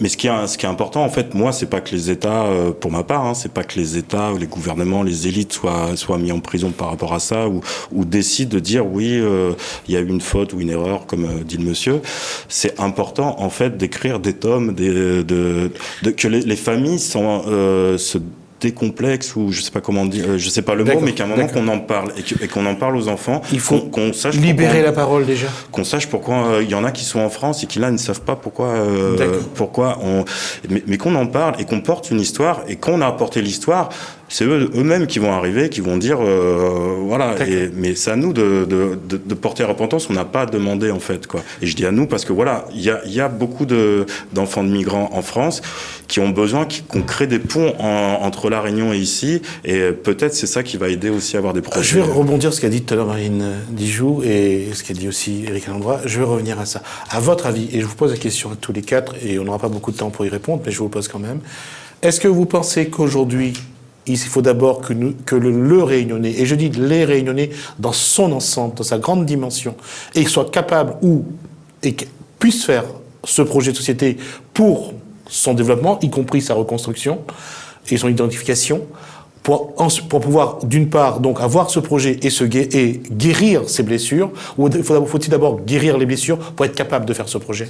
Mais ce qui est important, en fait, moi, c'est pas que les États, pour ma part, c'est pas que les États, les gouvernements, les élites soient mis en prison par rapport à ça, ou décident de dire oui, il y a eu une faute ou une erreur, comme dit le monsieur. C'est important, en fait, d'écrire des tomes, que les familles décomplexe ou je sais pas comment dire, je sais pas le mot, mais qu'à un moment qu'on en parle et qu'on en parle aux enfants, il faut qu'on sache libérer la parole déjà. Qu'on sache pourquoi il y en a qui sont en France et qui là ne savent pas pourquoi mais qu'on en parle et qu'on porte une histoire et qu'on a apporté l'histoire. C'est eux-mêmes qui vont arriver, qui vont dire voilà. Mais c'est à nous de porter repentance. On n'a pas demandé en fait quoi. Et je dis à nous parce que voilà, il y a beaucoup d'enfants de migrants en France qui ont besoin qu'on crée des ponts entre La Réunion et ici. Et peut-être c'est ça qui va aider aussi à avoir des projets. Je vais rebondir sur ce qu'a dit tout à l'heure Marine Dijoux et ce qu'a dit aussi Éric Alandra. Je vais revenir à ça. À votre avis, et je vous pose la question à tous les quatre, et on n'aura pas beaucoup de temps pour y répondre, mais je vous le pose quand même. Est-ce que vous pensez qu'aujourd'hui il faut d'abord que le Réunionnais, et je dis les Réunionnais dans son ensemble, dans sa grande dimension, et soit capable et puisse faire ce projet de société pour son développement, y compris sa reconstruction et son identification, pour pouvoir d'une part donc avoir ce projet et guérir ses blessures, ou faut-il d'abord guérir les blessures pour être capable de faire ce projet?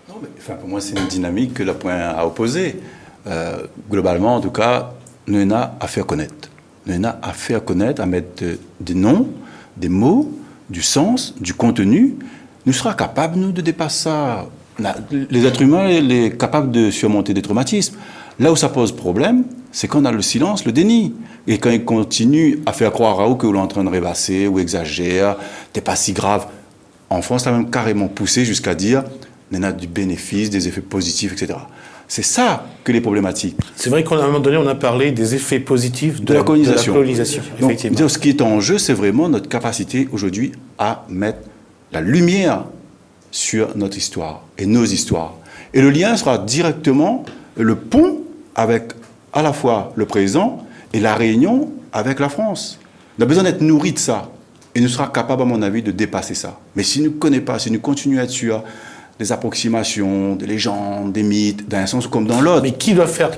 Non, mais, pour moi c'est une dynamique que la point à opposer. Globalement en tout cas, nous avons à faire connaître. Nous avons à faire connaître, à mettre des noms, des mots, du sens, du contenu. Nous serons capables, nous, de dépasser ça. Les êtres humains, sont capables de surmonter des traumatismes. Là où ça pose problème, c'est quand on a le silence, le déni. Et quand ils continuent à faire croire à eux que vous êtes en train de rêvasser ou exagère, t'es pas si grave. En France, ça a même carrément poussé jusqu'à dire on a du bénéfice, des effets positifs, etc. C'est ça que les problématiques. C'est vrai qu'à un moment donné, on a parlé des effets positifs de la colonisation. Donc, effectivement. ce qui est en jeu, c'est vraiment notre capacité aujourd'hui à mettre la lumière sur notre histoire et nos histoires. Et le lien sera directement le pont avec à la fois le présent et la Réunion avec la France. On a besoin d'être nourris de ça. Et nous serons capables, à mon avis, de dépasser ça. Mais si nous ne connaissons pas, si nous continuons à être sur des approximations, des légendes, des mythes, d'un sens comme dans l'autre. Mais qui doit faire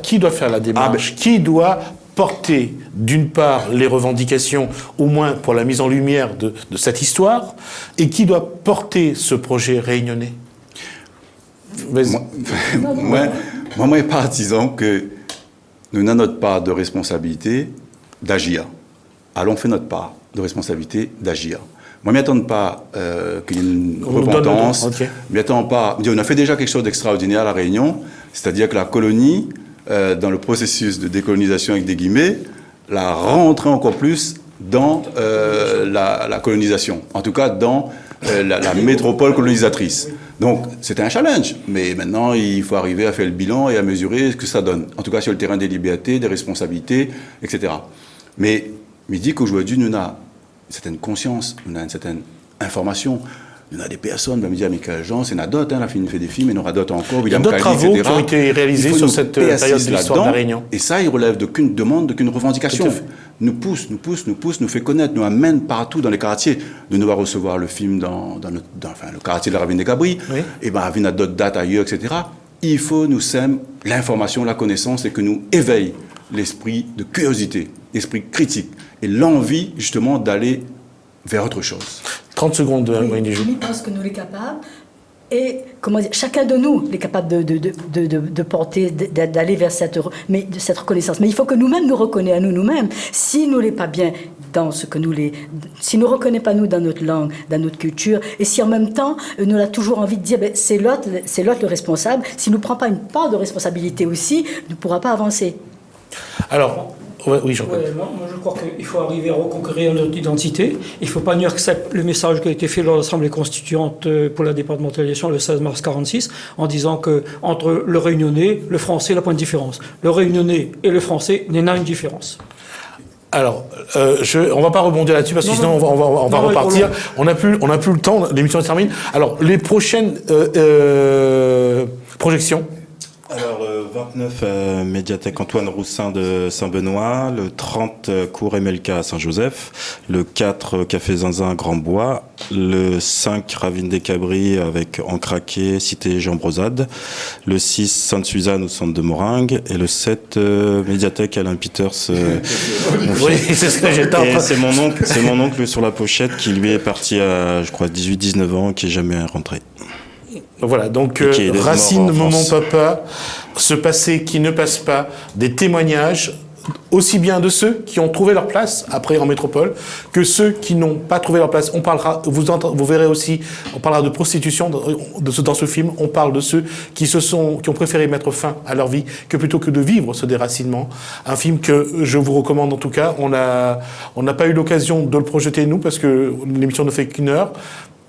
la démarche? Qui doit porter, d'une part, les revendications, au moins pour la mise en lumière de cette histoire, et qui doit porter ce projet réunionnais? Moi, je suis partisan que nous avons notre part de responsabilité d'agir. Allons faire notre part de responsabilité d'agir. Moi, je ne m'attends pas qu'il y ait une repentance. Je ne m'attends pas. On a fait déjà quelque chose d'extraordinaire à La Réunion, c'est-à-dire que la colonie, dans le processus de décolonisation avec des guillemets, l'a rentré encore plus dans la colonisation. En tout cas, dans la métropole colonisatrice. Donc, c'était un challenge. Mais maintenant, il faut arriver à faire le bilan et à mesurer ce que ça donne. En tout cas, sur le terrain des libertés, des responsabilités, etc. Mais il dit qu'aujourd'hui, nous avons une certaine conscience, on a une certaine information. Il y a des personnes, me dire Michael Jean, c'est d'autres, hein, la film fait des films, il y en aura d'autres encore. Il y a d'autres travaux qui ont été réalisés sur cette période de l'histoire de la Réunion. Et ça, il relève d'aucune demande, d'aucune revendication. Nous pousse, nous fait connaître, nous amène partout dans les quartiers. Nous va recevoir le film dans le quartier de la Ravine des Cabris, oui. Et bien, il y a d'autres dates ailleurs, etc. Il faut nous sème l'information, la connaissance, et que nous éveille l'esprit de curiosité, l'esprit critique, et l'envie, justement, d'aller vers autre chose. 30 secondes, oui, je pense que nous sommes capables, et comment dire, chacun de nous est capable de porter, d'aller vers cette reconnaissance. Mais il faut que nous-mêmes nous reconnaissions à nous-mêmes. Si nous n'est pas bien dans ce que si nous ne reconnaissons pas nous dans notre langue, dans notre culture, et si en même temps nous avons toujours envie de dire c'est l'autre le responsable, s'il ne prend pas une part de responsabilité aussi, ne pourra pas avancer. Alors, oui, Jean-Paul. Moi, je crois qu'il faut arriver à reconquérir notre identité. Il ne faut pas nier que c'est le message qui a été fait lors de l'Assemblée constituante pour la départementalisation le 16 mars 1946, en disant qu'entre le réunionnais, le français, il n'y a pas de différence. Le réunionnais et le français, il y en a une différence. Alors, on va pas rebondir là-dessus parce que sinon on va repartir. On n'a plus le temps, l'émission se termine. Alors, les prochaines projections. Alors, le 29, médiathèque Antoine Roussin de Saint-Benoît, le 30, cours MLK à Saint-Joseph, le 4, café Zinzin Grand-Bois, le 5, Ravine des Cabris avec Ancraqué, cité Jean Brosade, le 6, Sainte-Suzanne au centre de Moringue, et le 7, médiathèque Alain Peters. Oui, c'est ce que j'étais en train. C'est mon oncle sur la pochette qui lui est parti à, je crois, 18-19 ans, qui n'est jamais rentré. Voilà, donc Racine, Maman, Papa, ce passé qui ne passe pas, des témoignages aussi bien de ceux qui ont trouvé leur place après en métropole que ceux qui n'ont pas trouvé leur place. On parlera, vous verrez aussi, on parlera de prostitution dans ce film. On parle de ceux qui ont préféré mettre fin à leur vie que plutôt que de vivre ce déracinement. Un film que je vous recommande en tout cas. On n'a pas eu l'occasion de le projeter nous parce que l'émission ne fait qu'1 heure.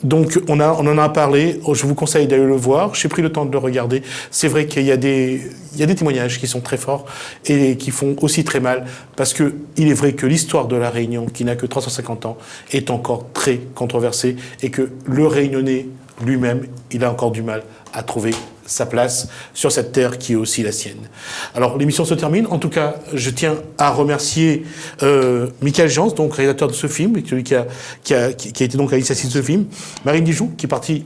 Donc on en a parlé, je vous conseille d'aller le voir, j'ai pris le temps de le regarder. C'est vrai qu'il y a des témoignages qui sont très forts et qui font aussi très mal, parce que il est vrai que l'histoire de la Réunion, qui n'a que 350 ans, est encore très controversée et que le Réunionnais lui-même, il a encore du mal à trouver sa place sur cette terre qui est aussi la sienne. Alors l'émission se termine. En tout cas, je tiens à remercier Michael Jans, donc réalisateur de ce film, celui qui a été donc à l'initiative de ce film, Marine Dijoux, qui est partie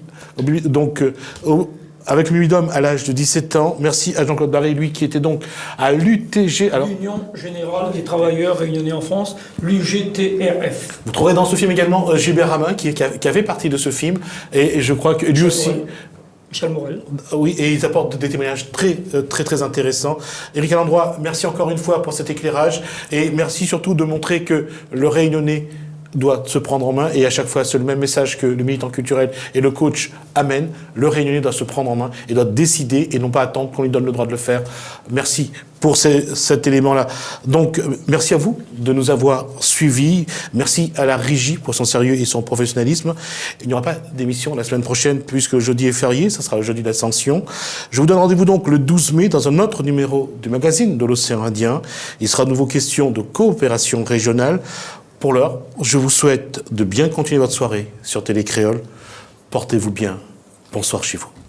avec le Bimidum à l'âge de 17 ans. Merci à Jean-Claude Barré, lui qui était donc à l'UTG. L'Union Générale des Travailleurs Réunionnais en France, l'UGTRF. Vous trouverez dans ce film également Gilbert Ramin, qui avait partie de ce film, et je crois que lui aussi... Michel Morel. Oui, et ils apportent des témoignages très intéressants. Éric Alandroit, merci encore une fois pour cet éclairage, et merci surtout de montrer que le Réunionnais doit se prendre en main, et à chaque fois c'est le même message que le militant culturel et le coach amènent. Le Réunionnais doit se prendre en main et doit décider et non pas attendre qu'on lui donne le droit de le faire. Merci pour cet élément-là. Donc merci à vous de nous avoir suivis. Merci à la régie pour son sérieux et son professionnalisme. Il n'y aura pas d'émission la semaine prochaine puisque le jeudi est férié, ça sera le jeudi d'Ascension. Je vous donne rendez-vous donc le 12 mai dans un autre numéro du magazine de l'Océan Indien. Il sera de nouveau question de coopération régionale. Pour l'heure, je vous souhaite de bien continuer votre soirée sur Télé Créole. Portez-vous bien. Bonsoir chez vous.